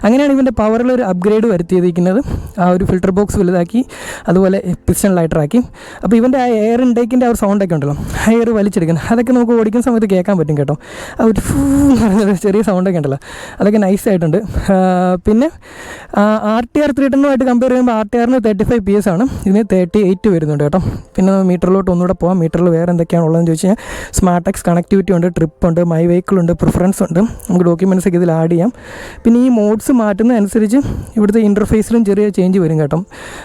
അങ്ങനെയാണ് ഇവൻ്റെ പവറിലൊരു അപ്ഗ്രേഡ് വരുത്തിയിരിക്കുന്നത്. ആ ഒരു ഫിൽറ്റർ ബോക്സ് വലുതാക്കി, അതുപോലെ പിസ്റ്റൺ ലൈറ്ററാക്കി. അപ്പോൾ ഇവൻ്റെ ആ എയർ ഇൻടേക്കിൻ്റെ ആ ഒരു സൗണ്ടൊക്കെ ഉണ്ടല്ലോ, എയർ വലിച്ചെടുക്കുന്നത്, അതൊക്കെ നമുക്ക് ഓടിക്കുന്ന സമയത്ത് കേൾക്കാൻ പറ്റും കേട്ടോ. ആ ഒരു ചെറിയ സൗണ്ടൊക്കെ ഉണ്ടല്ലോ, അതൊക്കെ നൈസായിട്ടുണ്ട്. പിന്നെ RTR 310 കമ്പയർ ചെയ്യുമ്പോൾ RTRന് 35 PS ആണ്, ഇതിന് 38 വരുന്നുണ്ട് കേട്ടോ. പിന്നെ മീറ്ററിലോട്ട് ഒന്നുകൂടെ പോകാം. മീറ്ററിൽ വേറെ എന്തൊക്കെയാണ് ഉള്ളതെന്ന് ചോദിച്ചു കഴിഞ്ഞാൽ സ്മാർട്ട് ടെക്സ് കണക്ടിവിറ്റി ഉണ്ട്, ട്രിപ്പ് ഉണ്ട്, മൈ വെഹിക്കിൾ ഉണ്ട്, പ്രിഫറൻസ് ഉണ്ട്. നമുക്ക് ഡോക്യുമെൻറ്റ്സ് ഒക്കെ ഇതിൽ ആഡ് ചെയ്യാം. പിന്നെ ഈ മോഡ്സ് മാറ്റുന്നതനുസരിച്ച് ഇവിടുത്തെ ഇൻ്റർഫേസിലും ചെറിയ ചേഞ്ച് വരും കേട്ടോ.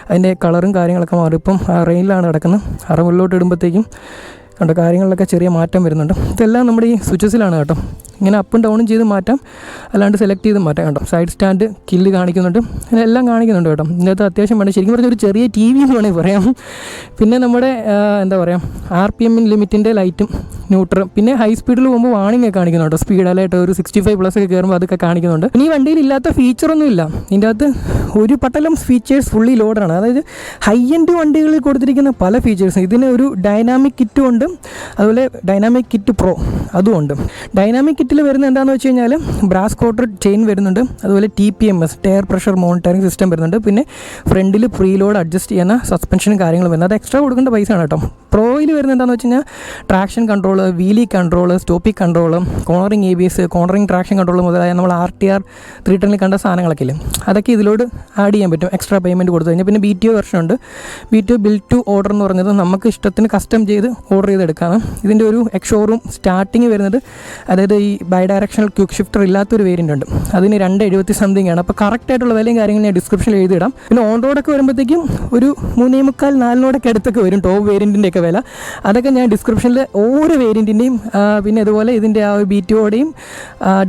അതിൻ്റെ കളറും കാര്യങ്ങളൊക്കെ മാറും. ഇപ്പം റെയിനിലാണ് കിടക്കുന്നത്, അറമുള്ളിലോട്ട് ഇടുമ്പോഴത്തേക്കും കണ്ടോ കാര്യങ്ങളിലൊക്കെ ചെറിയ മാറ്റം വരുന്നുണ്ട്. ഇതെല്ലാം നമ്മുടെ ഈ സ്വിച്ചസിലാണ് കേട്ടോ. ഇങ്ങനെ അപ്പും ഡൗണും ചെയ്ത് മാറ്റാം, അല്ലാണ്ട് സെലക്ട് ചെയ്ത് മാറ്റാം കേട്ടോ. സൈഡ് സ്റ്റാൻഡ് കില്ല് കാണിക്കുന്നുണ്ട്, എല്ലാം കാണിക്കുന്നുണ്ട് കേട്ടോ. ഇതിനകത്ത് അത്യാവശ്യം വേണം, ശരിക്കും പറഞ്ഞാൽ ഒരു ചെറിയ TV എന്ന് വേണമെങ്കിൽ പറയാം. പിന്നെ നമ്മുടെ എന്താ പറയുക, RPM ലിമിറ്റിൻ്റെ ലൈറ്റും ന്യൂട്രലും, പിന്നെ ഹൈ സ്പീഡിൽ പോകുമ്പോൾ വാണിംഗ് ഒക്കെ കാണിക്കുന്നുണ്ട്. സ്പീഡ് അലായിട്ട് ഒരു 65+ ഒക്കെ കയറുമ്പോൾ അതൊക്കെ കാണിക്കുന്നുണ്ട്. ഇനി ഈ വണ്ടിയിൽ ഇല്ലാത്ത ഫീച്ചറൊന്നും ഇല്ല. ഇതിൻ്റെ അകത്ത് ഒരു പട്ടലം ഫീച്ചേഴ്സ് ഫുള്ളി ലോഡാണ്. അതായത് ഹൈ എൻഡ് വണ്ടികളിൽ കൊടുത്തിരിക്കുന്ന പല ഫീച്ചേഴ്സും. ഇതിന് ഒരു ഡൈനാമിക് കിറ്റും ഉണ്ട്, അതുപോലെ ഡൈനാമിക് കിറ്റ് പ്രോ അതും ഉണ്ട്. ഡൈനാമിക് കിറ്റിൽ വരുന്നത് എന്താണെന്ന് വെച്ച് കഴിഞ്ഞാൽ ബ്രാസ് കോട്ടർ ചെയിൻ വരുന്നുണ്ട്, അതുപോലെ TPMS tyre pressure monitoring system വരുന്നുണ്ട്. പിന്നെ ഫ്രണ്ടിൽ പ്രീ ലോഡ് അഡ്ജസ്റ്റ് ചെയ്യുന്ന സസ്പെൻഷനും കാര്യങ്ങളും വരുന്നത്, അത് എക്സ്ട്രാ കൊടുക്കേണ്ട പൈസയാണ് കേട്ടോ. പ്രോയിൽ വരുന്നത് എന്താണെന്ന് വെച്ച് കഴിഞ്ഞാൽ traction control, wheelie control, stoppie control, cornering ABS, cornering traction control മുതലായ നമ്മൾ RTR 310 കണ്ട സാധനങ്ങളൊക്കെ ഇല്ലേ, അതൊക്കെ ഇതിലോട് ആഡ് ചെയ്യാൻ പറ്റും എക്സ്ട്രാ പേയ്മെൻറ്റ് കൊടുത്തു കഴിഞ്ഞാൽ. പിന്നെ BTO വെർഷൻ ഉണ്ട്. BTO ബിൽഡ് ടു ഓർഡർ എന്ന് പറഞ്ഞത് നമുക്ക് ഇഷ്ടത്തിന് കസ്റ്റം ചെയ്ത് ഓർഡർ ചെയ്തെടുക്കാം. ഇതിൻ്റെ ഒരു ഷോറൂം സ്റ്റാർട്ടിങ് വരുന്നത്, അതായത് ഈ ബൈ ഡയറക്ഷണൽ ക്വിക്ക് ഷിഫ്റ്റർ ഇല്ലാത്തൊരു വേരിയൻ്റ് ഉണ്ട്, അതിന് 270 സംതിങ് ആണ്. അപ്പോൾ കറക്റ്റായിട്ടുള്ള വിലയും കാര്യങ്ങളും ഞാൻ ഡിസ്ക്രിപ്ഷനിൽ എഴുതിയിടാം. പിന്നെ ഓൺ റോഡൊക്കെ വരുമ്പോഴത്തേക്കും ഒരു 3.25-4 അടുത്തൊക്കെ വരും ടോപ്പ് വേരിയൻറ്റിൻ്റെ ഒക്കെ വില. അതൊക്കെ ഞാൻ ഡിസ്ക്രിപ്ഷനിൽ ഓരോ വേരിയൻറ്റിൻ്റെയും പിന്നെ അതുപോലെ ഇതിൻ്റെ ആ ഒരു BTOയുടെയും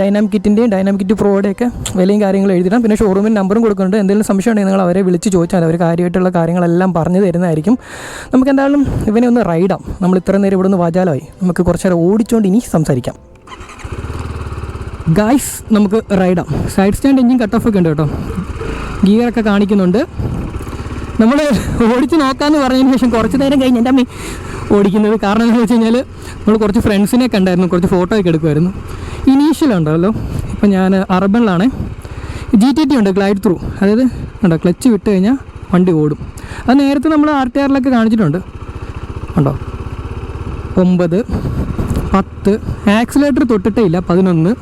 ഡൈനാമിക് കിറ്റിൻ്റെയും ഡൈനാമിക് കിറ്റ് പ്രോയുടെയൊക്കെ വിലയും കാര്യങ്ങളും എഴുതിയിടാം. പിന്നെ ഷോറൂമിന് നമ്പറും കൊടുക്കുന്നുണ്ട്. എന്തെങ്കിലും സംശയം ഉണ്ടെങ്കിൽ നിങ്ങൾ അവരെ വിളിച്ച് ചോദിച്ചാൽ അവർ കാര്യമായിട്ടുള്ള കാര്യങ്ങളെല്ലാം പറഞ്ഞു തരുന്നതായിരിക്കും. നമുക്ക് എന്തായാലും ഇവനെ ഒന്ന് റൈഡാം. നമ്മൾ ഇത്ര നേരം ഇവിടെ നിന്ന് വാചാലമായി, നമുക്ക് കുറച്ച് നേരം ഓടിച്ചുകൊണ്ട് ഇനി സംസാരിക്കാം. ഗായ്സ്, നമുക്ക് റൈഡാം. Side stand engine cut off ഒക്കെ ഉണ്ട് കേട്ടോ, ഗിയറൊക്കെ കാണിക്കുന്നുണ്ട്. നമ്മൾ ഓടിച്ച് നോക്കാമെന്ന് പറഞ്ഞതിന് ശേഷം കുറച്ച് നേരം കഴിഞ്ഞ് എൻ്റെ അമ്മ ഓടിക്കുന്നത്. കാരണം എന്താണെന്ന് വെച്ച് കഴിഞ്ഞാൽ നമ്മൾ കുറച്ച് ഫ്രണ്ട്സിനെ കണ്ടായിരുന്നു, കുറച്ച് ഫോട്ടോ ഒക്കെ എടുക്കുമായിരുന്നു. ഇനീഷ്യൽ ഉണ്ടല്ലോ, ഇപ്പം ഞാൻ അർബണിലാണ്. GTT ഉണ്ട്, ഗ്ലൈഡ് ത്രൂ, അതായത് ഉണ്ടോ ക്ലച്ച് വിട്ട് കഴിഞ്ഞാൽ വണ്ടി ഓടും. അത് നേരത്തെ നമ്മൾ RTRലൊക്കെ കാണിച്ചിട്ടുണ്ട്. ഉണ്ടോ 9, 10, ആക്സിലേറ്റർ തൊട്ടിട്ടേ ഇല്ല, 11.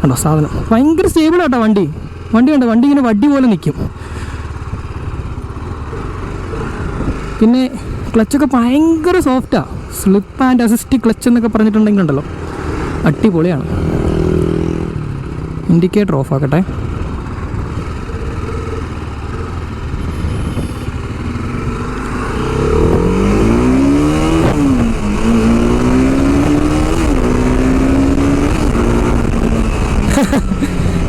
ഉണ്ടോ സാധനം ഭയങ്കര സ്റ്റേബിൾ ആട്ടോ വണ്ടി ഉണ്ട്. വണ്ടി ഇങ്ങനെ വടി പോലെ നിൽക്കും. പിന്നെ ക്ലച്ചൊക്കെ ഭയങ്കര സോഫ്റ്റാണ്. സ്ലിപ്പ് ആൻഡ് അസിസ്റ്റ് ക്ലച്ച് എന്നൊക്കെ പറഞ്ഞിട്ടുണ്ടെങ്കിലുണ്ടല്ലോ അടിപൊളിയാണ്. ഇൻഡിക്കേറ്റർ ഓഫ് ആക്കട്ടെ.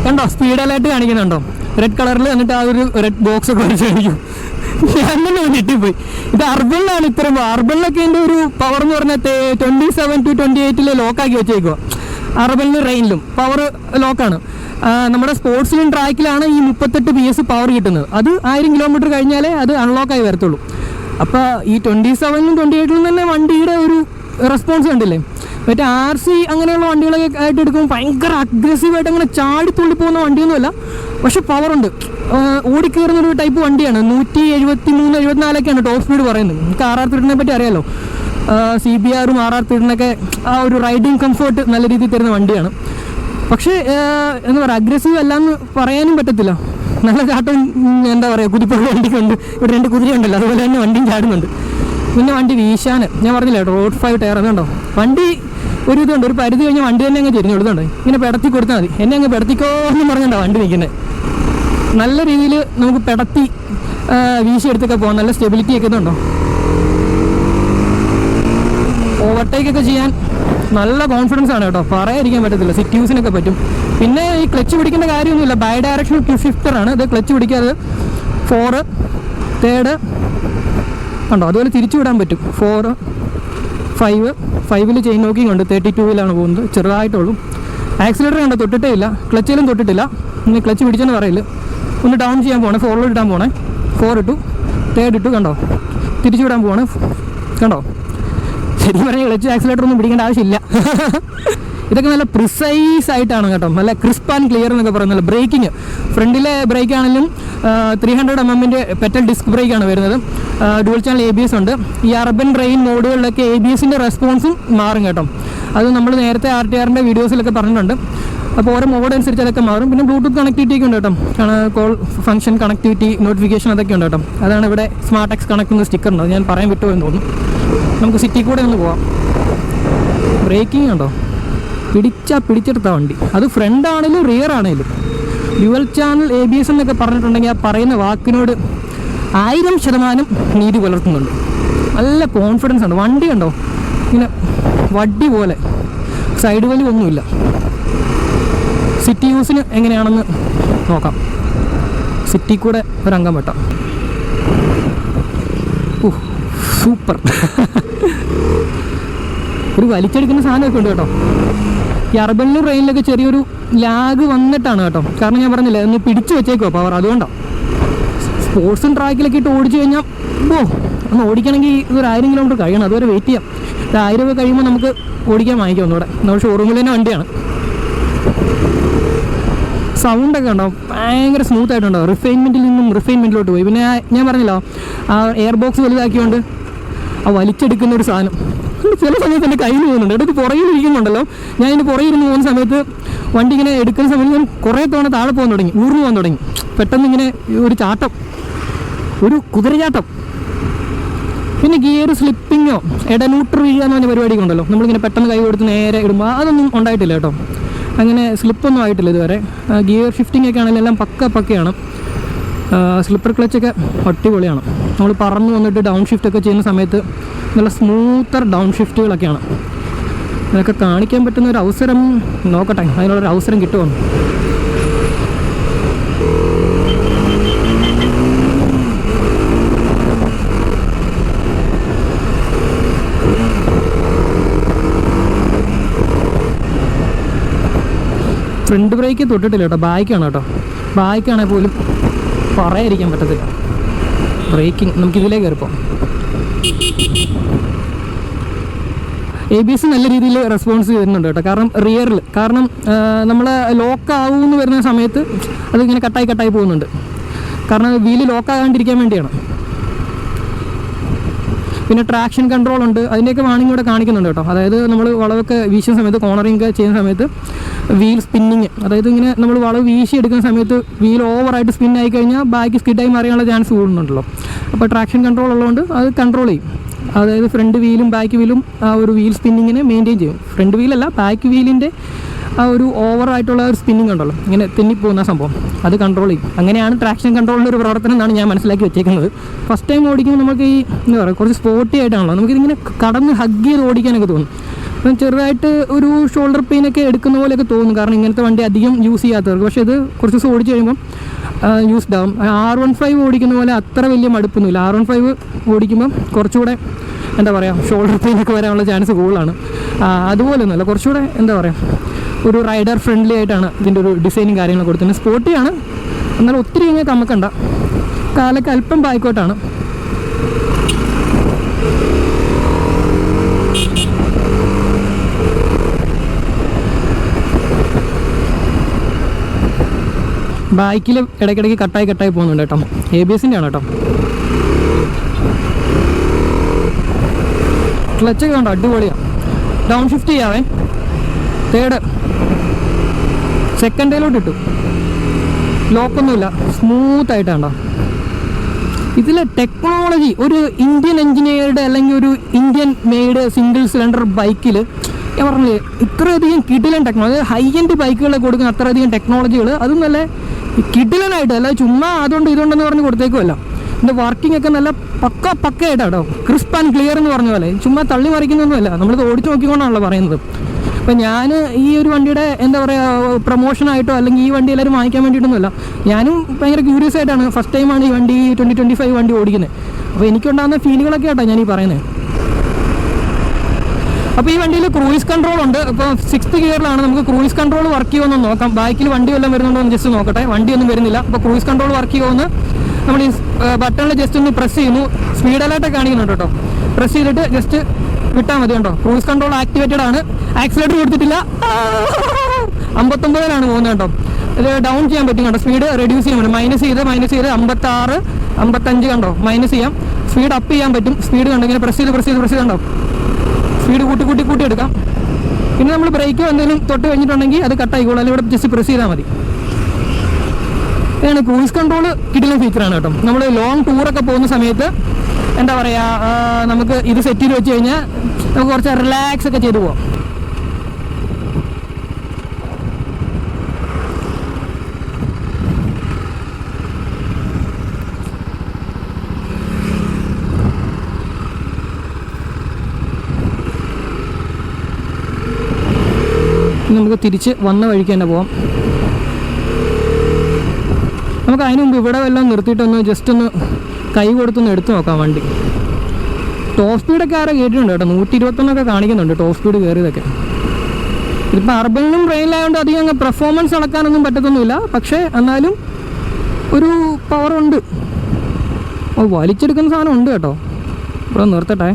കണ്ടോ സ്പീഡ് അലേർട്ട് കാണിക്കുന്നുണ്ടോ റെഡ് കളറിൽ, എന്നിട്ട് ആ ഒരു റെഡ് ബോക്സ് ഒക്കെ വെച്ച് കാണിക്കും. അങ്ങനെ ഞെട്ടിപ്പോയി. ഇത് അർബണിലാണ്. ഇത്രയും അർബണിലൊക്കെ എൻ്റെ ഒരു പവർ എന്ന് പറഞ്ഞാൽ 27 to 28 ലോക്കാക്കി വെച്ചേക്കുക. അർബണിലും റെയിനിലും പവർ ലോക്കാണ്. നമ്മുടെ സ്പോർട്സിലും ട്രാക്കിലാണ് ഈ 38 PS പവർ കിട്ടുന്നത്. അത് 1000 കിലോമീറ്റർ കഴിഞ്ഞാലേ അത് അൺലോക്കായി വരത്തുള്ളൂ. അപ്പോൾ ഈ 27-ലും 28-ലും തന്നെ വണ്ടിയുടെ ഒരു റെസ്പോൺസ് കണ്ടില്ലേ. മറ്റേ RC അങ്ങനെയുള്ള വണ്ടികളൊക്കെ ആയിട്ട് എടുക്കുമ്പോൾ ഭയങ്കര അഗ്രസീവായിട്ട് അങ്ങനെ ചാടിത്തുള്ളി പോകുന്ന വണ്ടിയൊന്നുമല്ല, പക്ഷെ പവറുണ്ട്. ഓടിക്കയറുന്നൊരു ടൈപ്പ് വണ്ടിയാണ്. 173-174ഒക്കെയാണ് ടോപ്പ് സ്പീഡ് പറയുന്നത്. നമുക്ക് RR 310 പറ്റി അറിയാമല്ലോ. CBRും RR 310ഒക്കെ ആ ഒരു റൈഡിങ് കംഫർട്ട് നല്ല രീതിയിൽ തരുന്ന വണ്ടിയാണ്. പക്ഷേ എന്താ പറയുക, അഗ്രസീവ് അല്ലാന്ന് പറയാനും പറ്റത്തില്ല. നല്ല ചാട്ടം എന്താ പറയുക, കുതിപ്പുള്ള വണ്ടിക്കുണ്ട്. ഇവിടെ 2 കുതിരയുണ്ടല്ലോ, അതുപോലെ തന്നെ വണ്ടിയും ചാടുന്നുണ്ട്. പിന്നെ വണ്ടി വീശാൻ ഞാൻ പറഞ്ഞില്ല, റോഡ് 5 ടയർ അതുണ്ടോ. വണ്ടി ഒരു ഇതുണ്ട്, ഒരു പരിധി കഴിഞ്ഞാൽ വണ്ടി തന്നെ അങ്ങ് ചെരിഞ്ഞു കൊടുത്തുണ്ട്. ഇങ്ങനെ പെടത്തി കൊടുത്താൽ മതി. എന്നെ അങ്ങ് പെടത്തിക്കോ എന്ന് പറഞ്ഞിട്ടുണ്ടോ വണ്ടി നിൽക്കുന്നത്. നല്ല രീതിയിൽ നമുക്ക് പെടത്തി വീശിയെടുത്തൊക്കെ പോകാം. നല്ല സ്റ്റെബിലിറ്റി ഒക്കെ ഇതുണ്ടോ. ഓവർടേക്കൊക്കെ ചെയ്യാൻ നല്ല കോൺഫിഡൻസ് ആണ് കേട്ടോ, പറയാതിരിക്കാൻ പറ്റത്തില്ല. സിറ്റി യൂസിനൊക്കെ പറ്റും. പിന്നെ ഈ ക്ലച്ച് പിടിക്കേണ്ട കാര്യമൊന്നുമില്ല, ബൈ ഡയറക്ഷണൽ ക്വിക്ക് ഷിഫ്റ്ററാണ് ഇത്. ക്ലച്ച് പിടിക്കാതെ 4, 3 ഉണ്ടോ, അതുപോലെ തിരിച്ചു വിടാൻ പറ്റും. 4, 5-5-ൽ ചെയിൻ നോക്കിങ് ഉണ്ട്. 32-ലാണ് പോകുന്നത്, ചെറുതായിട്ടുള്ളൂ. ആക്സിലേറ്റർ കണ്ടോ തൊട്ടിട്ടേ ഇല്ല, ക്ലച്ചിലും തൊട്ടിട്ടില്ല. ഇനി ക്ലച്ച് പിടിച്ചെന്ന് പറയില്ല. ഒന്ന് ഡൗൺ ചെയ്യാൻ പോകണേ, 4 ഇടാൻ പോകണേ. 4 ഇട്ടു, തേർഡ് ഇട്ടു, കണ്ടോ തിരിച്ചു വിടാൻ പോവാണ്, കണ്ടോ. ശരിക്കും പറഞ്ഞാൽ ക്ലച്ച് ആക്സിലേറ്റർ ഒന്നും പിടിക്കേണ്ട ആവശ്യമില്ല. ഇതൊക്കെ നല്ല പ്രിസൈസ് ആയിട്ടാണ് കേട്ടോ, നല്ല ക്രിസ്പ് ആൻഡ് ക്ലിയർ എന്നൊക്കെ പറയുന്നത്. ബ്രേക്കിങ് ഫ്രണ്ടിലെ ബ്രേക്ക് ആണെങ്കിലും 300 mm പെറ്റൽ ഡിസ്ക് ബ്രേക്കാണ് വരുന്നത്. ഡുവൽ ചാനൽ ABS ഉണ്ട്. ഈ അർബൻ റെയിൻ മോഡുകളിലൊക്കെ ABSൻ്റെ റെസ്പോൺസും മാറും കേട്ടോ. അത് നമ്മൾ നേരത്തെ RTRൻ്റെ വീഡിയോസിലൊക്കെ പറഞ്ഞിട്ടുണ്ട്. അപ്പോൾ ഓരോ മോഡ് അനുസരിച്ച് അതൊക്കെ മാറും. പിന്നെ ബ്ലൂടൂത്ത് കണക്ടിവിറ്റി ഒക്കെ ഉണ്ട് കേട്ടോ, കോൾ ഫംഗ്ഷൻ കണക്ടിവിറ്റി, നോട്ടിഫിക്കേഷൻ അതൊക്കെ ഉണ്ട് കേട്ടോ. അതാണ് ഇവിടെ സ്മാർട്ട് എക്സ് കണക്ട് എന്ന സ്റ്റിക്കർ ഉണ്ട്, അത് ഞാൻ പറയാൻ വിട്ടുപോയെന്ന് തോന്നുന്നു. നമുക്ക് സിറ്റി കൂടെ ഒന്ന് പോവാം. ബ്രേക്കിംഗ് ഉണ്ടോ, പിടിച്ചെടുത്ത വണ്ടി, അത് ഫ്രണ്ട് ആണെങ്കിലും റിയർ ആണെങ്കിലും. ഡ്യുവൽ ചാനൽ ABS എന്നൊക്കെ പറഞ്ഞിട്ടുണ്ടെങ്കിൽ ആ പറയുന്ന വാക്കിനോട് 1000% നീതി പുലർത്തുന്നുണ്ട്. നല്ല കോൺഫിഡൻസ് ഉണ്ട്. വണ്ടി ഉണ്ടോ ഇങ്ങനെ വടി പോലെ, സൈഡ് വലി ഒന്നുമില്ല. സിറ്റി യൂസിന് എങ്ങനെയാണെന്ന് നോക്കാം. സിറ്റി കൂടെ ഒരംഗം വെട്ടാം. സൂപ്പർ. ഒരു വലിച്ചെടുക്കുന്ന സാധനമൊക്കെ ഉണ്ട് കേട്ടോ. ഈ അർബനിലും റെയിനിലൊക്കെ ചെറിയൊരു ലാഗ് വന്നിട്ടാണ് കേട്ടോ. കാരണം ഞാൻ പറഞ്ഞില്ലേ, ഒന്ന് പിടിച്ചു വെച്ചേക്കോ പവർ, അതുകൊണ്ടാണ്. സ്പോർട്സും ട്രാക്കിലൊക്കെ ഇട്ട് ഓടിച്ചു കഴിഞ്ഞാൽ ഒന്ന് ഓടിക്കണമെങ്കിൽ ഇതൊരു 1000 കിലോമീറ്റർ കഴിയണം. അതുവരെ വെയിറ്റ് ചെയ്യാം. 1000 രൂപ കഴിയുമ്പോൾ നമുക്ക് ഓടിക്കാൻ വാങ്ങിക്കാം ഒന്നുകൂടെ. നമ്മൾ ഷോറൂമിൽ തന്നെ വണ്ടിയാണ്. സൗണ്ടൊക്കെ ഉണ്ടാവും, ഭയങ്കര സ്മൂത്ത് ആയിട്ടുണ്ടാവും. റിഫൈൻമെൻറ്റിൽ നിന്നും റിഫൈൻമെൻറ്റിലോട്ട് പോയി. പിന്നെ ഞാൻ പറഞ്ഞല്ലോ, ആ എയർ ബോക്സ് വലുതാക്കിയോണ്ട് ആ വലിച്ചെടുക്കുന്ന ഒരു സാധനം ചില സമയത്ത് എൻ്റെ കയ്യിൽ പോകുന്നുണ്ട്. ഇടയ്ക്ക് പുറകിൽ ഇരിക്കുന്നുണ്ടല്ലോ, ഞാൻ ഇതിൻ്റെ പുറകിൽ ഇരുന്ന് പോകുന്ന സമയത്ത് വണ്ടി ഇങ്ങനെ എടുക്കുന്ന സമയത്ത് ഞാൻ കുറേ തവണ താഴെ പോകാൻ തുടങ്ങി, ഊർന്നു പോകാൻ തുടങ്ങി. പെട്ടെന്ന് ഇങ്ങനെ ഒരു ചാട്ടം, ഒരു കുതിരചാട്ടം. പിന്നെ ഗിയർ സ്ലിപ്പിങ്ങോ ഇടനൂട്ടർ വീഴുക എന്ന് പറഞ്ഞ പരിപാടിയൊക്കെ ഉണ്ടല്ലോ, നമ്മളിങ്ങനെ പെട്ടെന്ന് കൈ കൊടുത്ത് നേരെ ഇടുമ്പോൾ അതൊന്നും ഉണ്ടായിട്ടില്ല കേട്ടോ. അങ്ങനെ സ്ലിപ്പൊന്നും ആയിട്ടില്ല ഇതുവരെ. ഗിയർ ഷിഫ്റ്റിംഗ് ഒക്കെ ആണെങ്കിലും എല്ലാം പക്കയാണ്. സ്ലിപ്പർ ക്ലച്ചൊക്കെ അടിപൊളിയാണ്. നമ്മൾ പറന്ന് വന്നിട്ട് ഡൗൺ ഷിഫ്റ്റൊക്കെ ചെയ്യുന്ന സമയത്ത് നല്ല സ്മൂത്തർ ഡൗൺ ഷിഫ്റ്റുകളൊക്കെയാണ്. അതൊക്കെ കാണിക്കാൻ പറ്റുന്ന ഒരു അവസരം നോക്കട്ടെ, അതിനുള്ളൊരു അവസരം കിട്ടുമോ. ഫ്രണ്ട് ബ്രേക്ക് തൊട്ടിട്ടില്ല കേട്ടോ, ബാക്കാണ് കേട്ടോ. ബാക്കാണെങ്കിൽ പോലും പറയാതിരിക്കാൻ പറ്റത്തില്ല. ബ്രേക്കിംഗ് നമുക്കിതിലേക്ക് കയറിപ്പോൾ ABS നല്ല രീതിയിൽ റെസ്പോൺസ് വരുന്നുണ്ട് കേട്ടോ. കാരണം നമ്മൾ ലോക്ക് ആവുമെന്ന് വരുന്ന സമയത്ത് അതിങ്ങനെ കട്ടായി പോകുന്നുണ്ട്. കാരണം വീല് ലോക്കാകാണ്ടിരിക്കാൻ വേണ്ടിയാണ്. പിന്നെ ട്രാക്ഷൻ കൺട്രോൾ ഉണ്ട്, അതിൻ്റെയൊക്കെ വാണിംഗ് ഇവിടെ കാണിക്കുന്നുണ്ട് കേട്ടോ. അതായത് നമ്മൾ വളവൊക്കെ വീശുന്ന സമയത്ത്, കോർണറിങ് ഒക്കെ ചെയ്യുന്ന സമയത്ത് വീൽ സ്പിന്നിങ്, അതായത് ഇങ്ങനെ നമ്മൾ വളവ് വീശി എടുക്കുന്ന സമയത്ത് വീൽ ഓവറായിട്ട് സ്പിൻ ആയി കഴിഞ്ഞാൽ ബാക്ക് സ്കിഡായി മാറിയാനുള്ള ചാൻസ് കൂടുന്നുണ്ടല്ലോ. അപ്പോൾ ട്രാക്ഷൻ കൺട്രോൾ ഉള്ളതുകൊണ്ട് അത് കൺട്രോൾ ചെയ്യും. അതായത് ഫ്രണ്ട് വീലും ബാക്ക് വീലും ആ ഒരു വീൽ സ്പിന്നിങ്ങിനെ മെയിൻറ്റെയിൻ ചെയ്യും. ഫ്രണ്ട് വീലല്ല, ബാക്ക് വീലിൻ്റെ ആ ഒരു ഓവറായിട്ടുള്ള ഒരു സ്പിന്നിങ് ഉണ്ടല്ലോ, ഇങ്ങനെ തെന്നിപ്പോകുന്ന സംഭവം, അത് കൺട്രോൾ ചെയ്യും. അങ്ങനെയാണ് ട്രാക്ഷൻ കൺട്രോളിൻ്റെ ഒരു പ്രവർത്തനം എന്നാണ് ഞാൻ മനസ്സിലാക്കി വെച്ചേക്കുന്നത്. ഫസ്റ്റ് ടൈം ഓടിക്കുമ്പോൾ നമുക്ക് ഈ എന്താ പറയുക, കുറച്ച് സ്പോർട്ടി ആയിട്ടാണല്ലോ, നമുക്കിതിങ്ങനെ കടന്ന് ഹഗ് ചെയ്ത് ഓടിക്കാനൊക്കെ തോന്നും. അപ്പം ചെറുതായിട്ട് ഒരു ഷോൾഡർ പെയിനൊക്കെ എടുക്കുന്ന പോലെയൊക്കെ തോന്നും, കാരണം ഇങ്ങനത്തെ വണ്ടി അധികം യൂസ് ചെയ്യാത്തവർക്ക്. പക്ഷേ ഇത് കുറച്ച് ദിവസം ഓടിച്ച് കഴിയുമ്പം യൂസ്ഡ് ആവും. R15 ഓടിക്കുന്ന പോലെ അത്ര വലിയ മടുപ്പൊന്നുമില്ല. R15 ഓടിക്കുമ്പം കുറച്ചുകൂടെ എന്താ പറയുക, ഷോൾഡർ പെയിനൊക്കെ വരാനുള്ള ചാൻസ് കൂടുതലാണ്. അതുപോലെ ഒന്നുമല്ല, കുറച്ചുകൂടെ എന്താ പറയുക, ഒരു റൈഡർ ഫ്രണ്ട്ലി ആയിട്ടാണ് ഇതിൻ്റെ ഒരു ഡിസൈനും കാര്യങ്ങളൊക്കെ കൊടുക്കുന്നത്. സ്പോർട്ടിയാണ്, എന്നാലും ഒത്തിരി ഇങ്ങനെ കമ്മക്കണ്ട. കാലൊക്കെ അല്പം ബാക്കോട്ടാണ്. ബാക്കിൽ ഇടയ്ക്കിടയ്ക്ക് കട്ടായി പോകുന്നുണ്ട് കേട്ടോ. ABSൻ്റെ ആണ് കേട്ടോ. ക്ലച്ചൊക്കെ കണ്ടോ, അടിപൊളിയാണ്. ഡൗൺ ഷിഫ്റ്റ് ചെയ്യാവേ, തേർഡ് സെക്കൻഡിലോട്ട് ഇട്ടു, ലോക്കൊന്നുമില്ല, സ്മൂത്തായിട്ടാണ്ടോ. ഇതിലെ ടെക്നോളജി ഒരു ഇന്ത്യൻ എഞ്ചിനീയറുടെ അല്ലെങ്കിൽ ഒരു ഇന്ത്യൻ മെയ്ഡ് സിംഗിൾ സിലിണ്ടർ ബൈക്കിൽ ഞാൻ പറഞ്ഞില്ലേ, ഇത്രയധികം കിടിലൻ ടെക്നോളജി, ഹൈ എൻഡ് ബൈക്കുകളെ കൊടുക്കുന്ന അത്രയധികം ടെക്നോളജികൾ, അതും നല്ല കിടിലനായിട്ട്, അല്ല ചുമ്മാ അതുകൊണ്ട് ഇതുകൊണ്ടെന്ന് പറഞ്ഞ് കൊടുത്തേക്കുമല്ല. ഇതിൻ്റെ വർക്കിംഗ് ഒക്കെ നല്ല പക്കയായിട്ടാട്ടോ, ക്രിസ്പ് ആൻഡ് ക്ലിയർ എന്ന് പറഞ്ഞ പോലെ. ചുമ്മാ തള്ളി മറിക്കുന്നൊന്നുമല്ല, നമ്മളിത് ഓടിച്ച് നോക്കിക്കൊണ്ടാണല്ലോ പറയുന്നത്. അപ്പം ഞാൻ ഈ ഒരു വണ്ടിയുടെ എന്താ പറയുക, പ്രൊമോഷനായിട്ടോ അല്ലെങ്കിൽ ഈ വണ്ടി എല്ലാവരും വാങ്ങിക്കാൻ വേണ്ടിയിട്ടൊന്നുമല്ല, ഞാനും ഭയങ്കര ക്യൂരിയസ് ആയിട്ടാണ്. ഫസ്റ്റ് ടൈമാണ് ഈ വണ്ടി 2025 വണ്ടി ഓടിക്കുന്നത്. അപ്പോൾ എനിക്കുണ്ടാകുന്ന ഫീലുകളൊക്കെ ആട്ടോ ഞാൻ ഈ പറയുന്നത്. അപ്പോൾ ഈ വണ്ടിയിൽ ക്രൂയിസ് കൺട്രോൾ ഉണ്ട്. ഇപ്പോൾ 6th ഗിയറിലാണ്. നമുക്ക് ക്രൂയിസ് കൺട്രോൾ വർക്ക് ചെയ്യുമെന്ന് നോക്കാം. ബാക്കിൽ വണ്ടി വല്ലതും വരുന്നുണ്ടോ എന്ന് ജസ്റ്റ് നോക്കട്ടെ. വണ്ടിയൊന്നും വരുന്നില്ല. അപ്പോൾ ക്രൂയിസ് കൺട്രോൾ വർക്ക് ചെയ്യുമെന്ന് നമ്മൾ ഈ ബട്ടണിൽ ജസ്റ്റ് ഒന്ന് പ്രസ് ചെയ്യുന്നു, സ്പീഡ് അലേർട്ടൊക്കെ കാണിക്കുന്നുണ്ട് കേട്ടോ. പ്രസ് ചെയ്തിട്ട് ജസ്റ്റ് വിട്ടാൽ മതി കേട്ടോ. ക്രൂസ് കൺട്രോൾ ആക്ടിവേറ്റഡ് ആണ്. ആക്സിലേറ്റർ കൊടുത്തിട്ടില്ല, 59-ലാണ് പോകുന്നത് കേട്ടോ. ഇത് ഡൗൺ ചെയ്യാൻ പറ്റും കേട്ടോ. സ്പീഡ് റെഡ്യൂസ് ചെയ്യാൻ പറ്റും. മൈനസ് ചെയ്ത് 56, 55 കണ്ടോ, മൈനസ് ചെയ്യാം. സ്പീഡ് അപ്പ് ചെയ്യാൻ പറ്റും. സ്പീഡ് കണ്ടോ, ഇങ്ങനെ പ്രസ് ചെയ്ത് കണ്ടോ, സ്പീഡ് കൂട്ടി എടുക്കാം. പിന്നെ നമ്മൾ ബ്രേക്കോ എന്തെങ്കിലും തൊട്ട് കഴിഞ്ഞിട്ടുണ്ടെങ്കിൽ അത് കട്ടായിക്കോളൂ, അല്ലെങ്കിൽ ഇവിടെ ജസ്റ്റ് പ്രസ് ചെയ്താൽ മതി. ഇതാണ് ക്രൂസ് കൺട്രോൾ. കിടിലൻ ഫീച്ചറാണ് കേട്ടോ. നമ്മൾ ലോങ് ടൂറൊക്കെ പോകുന്ന സമയത്ത് എന്താ പറയുക, നമുക്ക് ഇത് സെറ്റ് ചെയ്ത് വെച്ച് കഴിഞ്ഞാൽ നമുക്ക് കുറച്ച് റിലാക്സ് ഒക്കെ ചെയ്തു പോകാം. നമുക്ക് തിരിച്ച് വന്ന വഴിക്ക് തന്നെ പോവാം. നമുക്ക് അതിന് മുമ്പ് ഇവിടെ വല്ലതും നിർത്തിയിട്ടൊന്ന് ജസ്റ്റ് ഒന്ന് കൈ കൊടുത്തൊന്ന് എടുത്തു നോക്കാം വണ്ടി. ടോപ്പ് സ്പീഡൊക്കെ ആരോ കേട്ടിട്ടുണ്ട് കേട്ടോ, 121 കാണിക്കുന്നുണ്ട് ടോപ്പ് സ്പീഡ് കയറിയതൊക്കെ. ഇതിപ്പോൾ അർബനിലും ട്രെയിനിലായതുകൊണ്ട് അധികം അങ്ങ് പെർഫോമൻസ് അളക്കാനൊന്നും പറ്റത്തൊന്നുമില്ല, പക്ഷേ എന്നാലും ഒരു പവറുണ്ട്. വലിച്ചെടുക്കുന്ന സാധനം ഉണ്ട് കേട്ടോ. ഇവിടെ നിർത്തട്ടെ.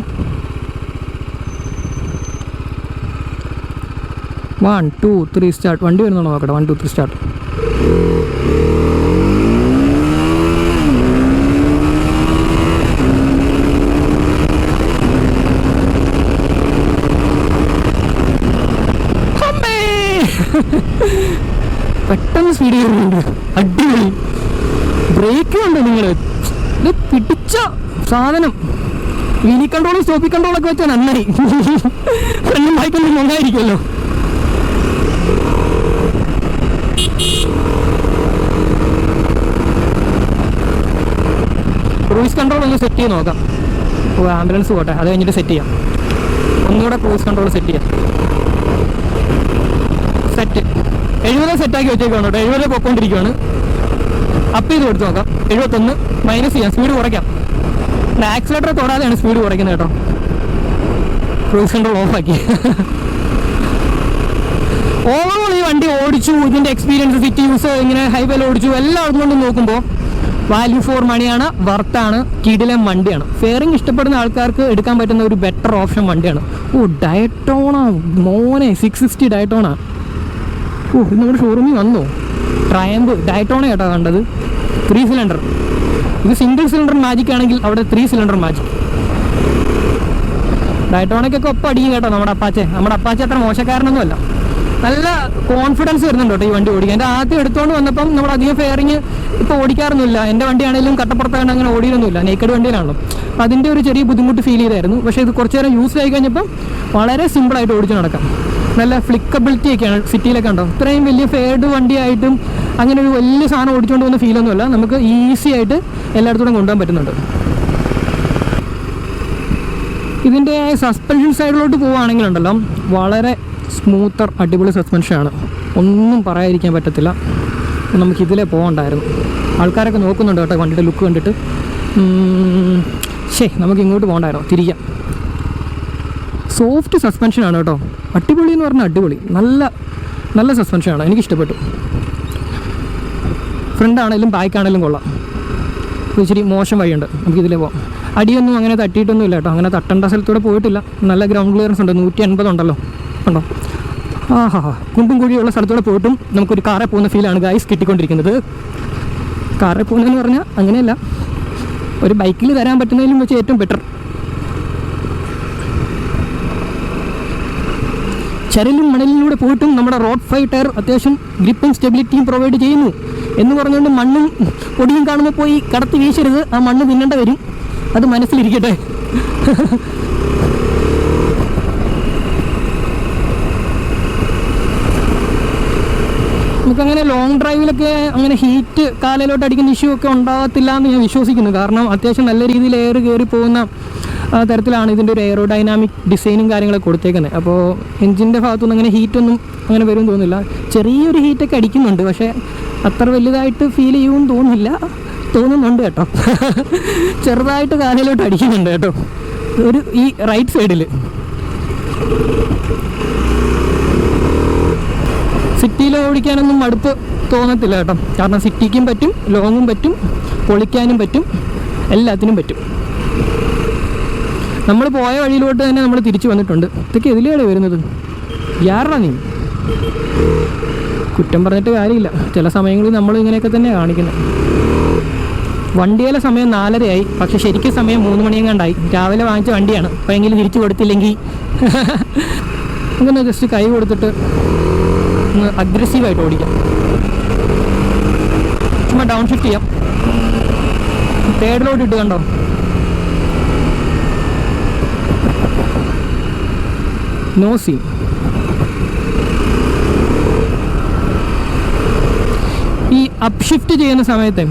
1 2 3 സ്റ്റാർട്ട്. വണ്ടി വരുന്നുണ്ടോ നോക്കട്ടെ. 1 2 3 സ്റ്റാർട്ട്. പെട്ടെന്ന് സ്പീഡ് കയറുന്നുണ്ട്, അടിപൊളി. ബ്രേക്ക് ഉണ്ട് നിങ്ങൾ, ഇത് പിടിച്ച സാധനം. മിനി കൺട്രോളും സ്റ്റോപ്പി കൺട്രോളൊക്കെ വെച്ചാൽ നന്നായി. ഫ്രണ്ടും ബൈക്കൊന്നും നന്നായിരിക്കുമല്ലോ. ക്രൂസ് കൺട്രോൾ ഒന്ന് സെറ്റ് ചെയ്ത് നോക്കാം. ആംബുലൻസ് പോട്ടെ, അത് കഴിഞ്ഞിട്ട് സെറ്റ് ചെയ്യാം. ഒന്നുകൂടെ ക്രൂസ് കൺട്രോൾ സെറ്റ് ചെയ്യാം. സെറ്റ് 70 സെറ്റാക്കി വെച്ചേക്കാണ് കേട്ടോ. 70 പൊക്കോണ്ടിരിക്കുകയാണ്. അപ്പ് ചെയ്ത് കൊടുത്ത് നോക്കാം. 71 മൈനസ് ചെയ്യാം, സ്പീഡ് കുറയ്ക്കാം. ആക്സിലേറ്റർ തൊടാതെയാണ് സ്പീഡ് കുറയ്ക്കുന്നത് കേട്ടോ. ക്രൂസ് കൺട്രോൾ ഓഫാക്കി. ഓവറോൾ ഈ വണ്ടി ഓടിച്ചു, ഇതിൻ്റെ എക്സ്പീരിയൻസ്, സിറ്റി യൂസ്, ഇങ്ങനെ ഹൈവേയിൽ ഓടിച്ചു, എല്ലാം കൊണ്ടും നോക്കുമ്പോൾ വാല്യൂ ഫോർ മണിയാണ്, വർത്താണ്, കിടിലൻ വണ്ടിയാണ്. ഫെയറിങ് ഇഷ്ടപ്പെടുന്ന ആൾക്കാർക്ക് എടുക്കാൻ പറ്റുന്ന ഒരു ബെറ്റർ ഓപ്ഷൻ വണ്ടിയാണ്. ഡയറ്റോണ മോനെ, 660 ഡയറ്റോണ. ഇത് നമ്മുടെ ഷോറൂമിൽ വന്നോ? ട്രയംബ് ഡയറ്റോണ കേട്ടോ കണ്ടത്. 3 സിലിണ്ടർ. ഇത് സിംഗിൾ സിലിണ്ടർ മാജിക് ആണെങ്കിൽ അവിടെ 3 സിലിണ്ടർ മാജിക്. ഡയറ്റോണയ്ക്കൊക്കെ ഒപ്പം അടിക്കും കേട്ടോ നമ്മുടെ അപ്പാച്ചെ. നമ്മുടെ അപ്പാച്ചെ അത്ര മോശക്കാരനൊന്നുമല്ല, നല്ല കോൺഫിഡൻസ് വരുന്നുണ്ട് കേട്ടോ ഈ വണ്ടി ഓടിക്കാൻ. എൻ്റെ ആദ്യം എടുത്തുകൊണ്ട് വന്നപ്പം നമ്മൾ അധികം ഫെയറിങ് ഇപ്പോൾ ഓടിക്കാറൊന്നുമില്ല. എൻ്റെ വണ്ടിയാണെങ്കിലും കട്ടപ്പുറത്തായിട്ട് അങ്ങനെ ഓടിയൊന്നുമില്ല, നേക്കഡ് വണ്ടിയിലാണല്ലോ. അപ്പോൾ അതിൻ്റെ ഒരു ചെറിയ ബുദ്ധിമുട്ട് ഫീൽ ചെയ്തായിരുന്നു. പക്ഷേ ഇത് കുറച്ച് നേരം യൂസ് ആയി കഴിഞ്ഞപ്പം വളരെ സിമ്പിളായിട്ട് ഓടിച്ചു നടക്കാം. നല്ല ഫ്ലിക്കബിലിറ്റി ഒക്കെയാണ്. സിറ്റിയിലൊക്കെ ഉണ്ടോ, ഇത്രയും വലിയ ഫെയർഡ് വണ്ടിയായിട്ടും അങ്ങനെ ഒരു വലിയ സാധനം ഓടിച്ചുകൊണ്ട് പോകുന്ന ഫീലൊന്നുമല്ല. നമുക്ക് ഈസി ആയിട്ട് എല്ലായിടത്തോടും കൊണ്ടുപോകാൻ പറ്റുന്നുണ്ട്. ഇതിൻ്റെ സസ്പെൻഷൻ സൈഡിലോട്ട് പോവുകയാണെങ്കിലുണ്ടല്ലോ വളരെ സ്മൂത്തർ, അടിപൊളി സസ്പെൻഷനാണ്, ഒന്നും പറയാതിരിക്കാൻ പറ്റത്തില്ല. നമുക്കിതിലേ പോകണ്ടായിരുന്നു. ആൾക്കാരൊക്കെ നോക്കുന്നുണ്ട് കേട്ടോ വണ്ടിയുടെ ലുക്ക് കണ്ടിട്ട്. നമുക്ക് ഇങ്ങോട്ട് പോകണ്ടായിരുന്നു, തിരിക്കാം. സോഫ്റ്റ് സസ്പെൻഷനാണ് കേട്ടോ, അടിപൊളി എന്ന് പറഞ്ഞാൽ അടിപൊളി. നല്ല സസ്പെൻഷനാണ്, എനിക്കിഷ്ടപ്പെട്ടു. ഫ്രണ്ടാണേലും ബാക്കാണേലും കൊള്ളാം. ഇച്ചിരി മോശം വഴിയുണ്ട്, നമുക്കിതിലേ പോകാം. അടിയൊന്നും അങ്ങനെ തട്ടിയിട്ടൊന്നും ഇല്ല കേട്ടോ, അങ്ങനെ തട്ടേണ്ട സ്ഥലത്തൂടെ പോയിട്ടില്ല. നല്ല ഗ്രൗണ്ട് ക്ലിയറൻസ് ഉണ്ട്, 180 ഉണ്ടല്ലോ, ഉണ്ടോ? കുണ്ടും കുഴിയുള്ള സ്ഥലത്തൂടെ പോയിട്ടും നമുക്കൊരു കാറിൽ പോകുന്ന ഫീലാണ് ഗൈസ് കിട്ടിക്കൊണ്ടിരിക്കുന്നത്. കാറിൽ പോകുന്നതെന്ന് പറഞ്ഞാൽ അങ്ങനെയല്ല, ഒരു ബൈക്കിൽ തരാൻ പറ്റുന്നതിലും വെച്ച് ഏറ്റവും ബെറ്റർ. ചരലും മണലിലൂടെ പോയിട്ടും നമ്മുടെ റോഡ് 5 ടയർ അത്യാവശ്യം ഗ്രിപ്പും സ്റ്റെബിലിറ്റിയും പ്രൊവൈഡ് ചെയ്യുന്നു എന്ന് പറഞ്ഞുകൊണ്ട് മണ്ണും പൊടിയും കാണുമ്പോൾ പോയി കടത്തി വീശരുത്, ആ മണ്ണ് തിന്നേണ്ട വരും, അത് മനസ്സിലിരിക്കട്ടെ. നമുക്കങ്ങനെ ലോങ് ഡ്രൈവിലൊക്കെ അങ്ങനെ ഹീറ്റ് കാലയിലോട്ട് അടിക്കുന്ന ഇഷ്യൂ ഒക്കെ ഉണ്ടാകത്തില്ല എന്ന് ഞാൻ വിശ്വസിക്കുന്നു. കാരണം അത്യാവശ്യം നല്ല രീതിയിൽ എയർ കയറി പോകുന്ന തരത്തിലാണ് ഇതിൻ്റെ ഒരു എയറോഡൈനാമിക് ഡിസൈനും കാര്യങ്ങളൊക്കെ കൊടുത്തേക്കുന്നത്. അപ്പോൾ എൻജിൻ്റെ ഭാഗത്തുനിന്ന് അങ്ങനെ ഹീറ്റൊന്നും അങ്ങനെ വരുമെന്ന് തോന്നുന്നില്ല. ചെറിയൊരു ഹീറ്റൊക്കെ അടിക്കുന്നുണ്ട്, പക്ഷേ അത്ര വലുതായിട്ട് ഫീൽ ചെയ്യുമെന്ന് തോന്നുന്നുണ്ട് കേട്ടോ. ചെറുതായിട്ട് കാലയിലോട്ട് അടിക്കുന്നുണ്ട് കേട്ടോ, ഈ റൈറ്റ് സൈഡിൽ. സിറ്റിയിൽ ഓടിക്കാനൊന്നും മടുപ്പ് തോന്നത്തില്ല കേട്ടോ. കാരണം സിറ്റിക്കും പറ്റും, ലോങ്ങും പറ്റും, പൊളിക്കാനും പറ്റും, എല്ലാത്തിനും പറ്റും. നമ്മൾ പോയ വഴിയിലോട്ട് തന്നെ നമ്മൾ തിരിച്ചു വന്നിട്ടുണ്ട്. ഇതൊക്കെ എതിലെയാണ് വരുന്നത്? യാറാ നീ കുറ്റം പറഞ്ഞിട്ട് കാര്യമില്ല. ചില സമയങ്ങളിൽ നമ്മൾ ഇങ്ങനെയൊക്കെ തന്നെ കാണിക്കുന്നത്. വണ്ടിയിലെ സമയം 4:30 പക്ഷെ ശരിക്കും സമയം 3 മണിയെങ്ങാണ്ടായി. രാവിലെ വാങ്ങിച്ച വണ്ടിയാണ്. അപ്പോൾ എങ്കിലും തിരിച്ചു കൊടുത്തില്ലെങ്കിൽ അങ്ങനെ ജസ്റ്റ് കൈ കൊടുത്തിട്ട് ഒന്ന് അഗ്രസീവായിട്ട് ഓടിക്കാം. ചുമ്മാ ഡൗൺ ഷിഫ്റ്റ് ചെയ്യാം. തേർഡിലോട്ട് ഇട്ട് കണ്ടോ? No scene. ഈ അപ്പ് ഷിഫ്റ്റ് ചെയ്യുന്ന സമയത്ത്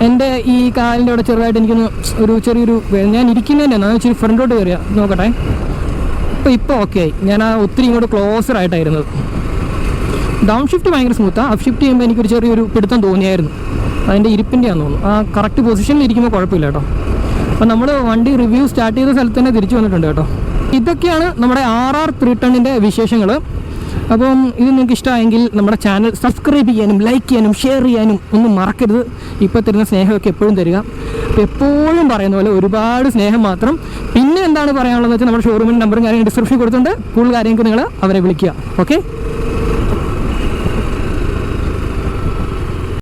എൻ്റെ ഈ കാലിൻ്റെ അവിടെ ചെറുതായിട്ട് എനിക്കൊന്ന് ചെറിയൊരു ഞാൻ ഇരിക്കുന്നതിൻ്റെ എന്നാൽ ഇച്ചിരി ഫ്രണ്ടോട്ട് കയറിയ നോക്കട്ടെ. ഇപ്പോൾ ഓക്കെ ആയി. ഞാൻ ഒത്തിരി ഇങ്ങോട്ട് ക്ലോസർ ആയിട്ടായിരുന്നത്. ഡൗൺ ഷിഫ്റ്റ് ഭയങ്കര സ്മൂത്താണ്. അപ്പ് ഷിഫ്റ്റ് ചെയ്യുമ്പോൾ എനിക്കൊരു ചെറിയൊരു പിടുത്തം തോന്നിയായിരുന്നു. അതിൻ്റെ ഇരിപ്പിൻ്റെയാണെന്ന് തോന്നുന്നു. ആ കറക്റ്റ് പൊസിഷനിൽ ഇരിക്കുമ്പോൾ കുഴപ്പമില്ല കേട്ടോ. അപ്പോൾ നമ്മൾ വണ്ടി റിവ്യൂ സ്റ്റാർട്ട് ചെയ്ത സ്ഥലത്ത് തന്നെ തിരിച്ചു വന്നിട്ടുണ്ട് കേട്ടോ. ഇതൊക്കെയാണ് നമ്മുടെ RR 310 വിശേഷങ്ങൾ. അപ്പം ഇത് നിങ്ങൾക്ക് ഇഷ്ടമായെങ്കിൽ നമ്മുടെ ചാനൽ സബ്സ്ക്രൈബ് ചെയ്യാനും ലൈക്ക് ചെയ്യാനും ഷെയർ ചെയ്യാനും ഒന്നും മറക്കരുത്. ഇപ്പോൾ തരുന്ന സ്നേഹമൊക്കെ എപ്പോഴും തരിക. അപ്പോൾ എപ്പോഴും പറയുന്ന പോലെ ഒരുപാട് സ്നേഹം മാത്രം. പിന്നെ എന്താണ് പറയാനുള്ളതെന്ന് വെച്ചാൽ നമ്മുടെ ഷോറൂമിൻ്റെ നമ്പറും കാര്യങ്ങളും ഡിസ്ക്രിപ്ഷനിൽ കൊടുത്തിട്ടുണ്ട്. കൂടുതൽ കാര്യങ്ങൾക്ക് നിങ്ങൾ അവരെ വിളിക്കുക. ഓക്കെ.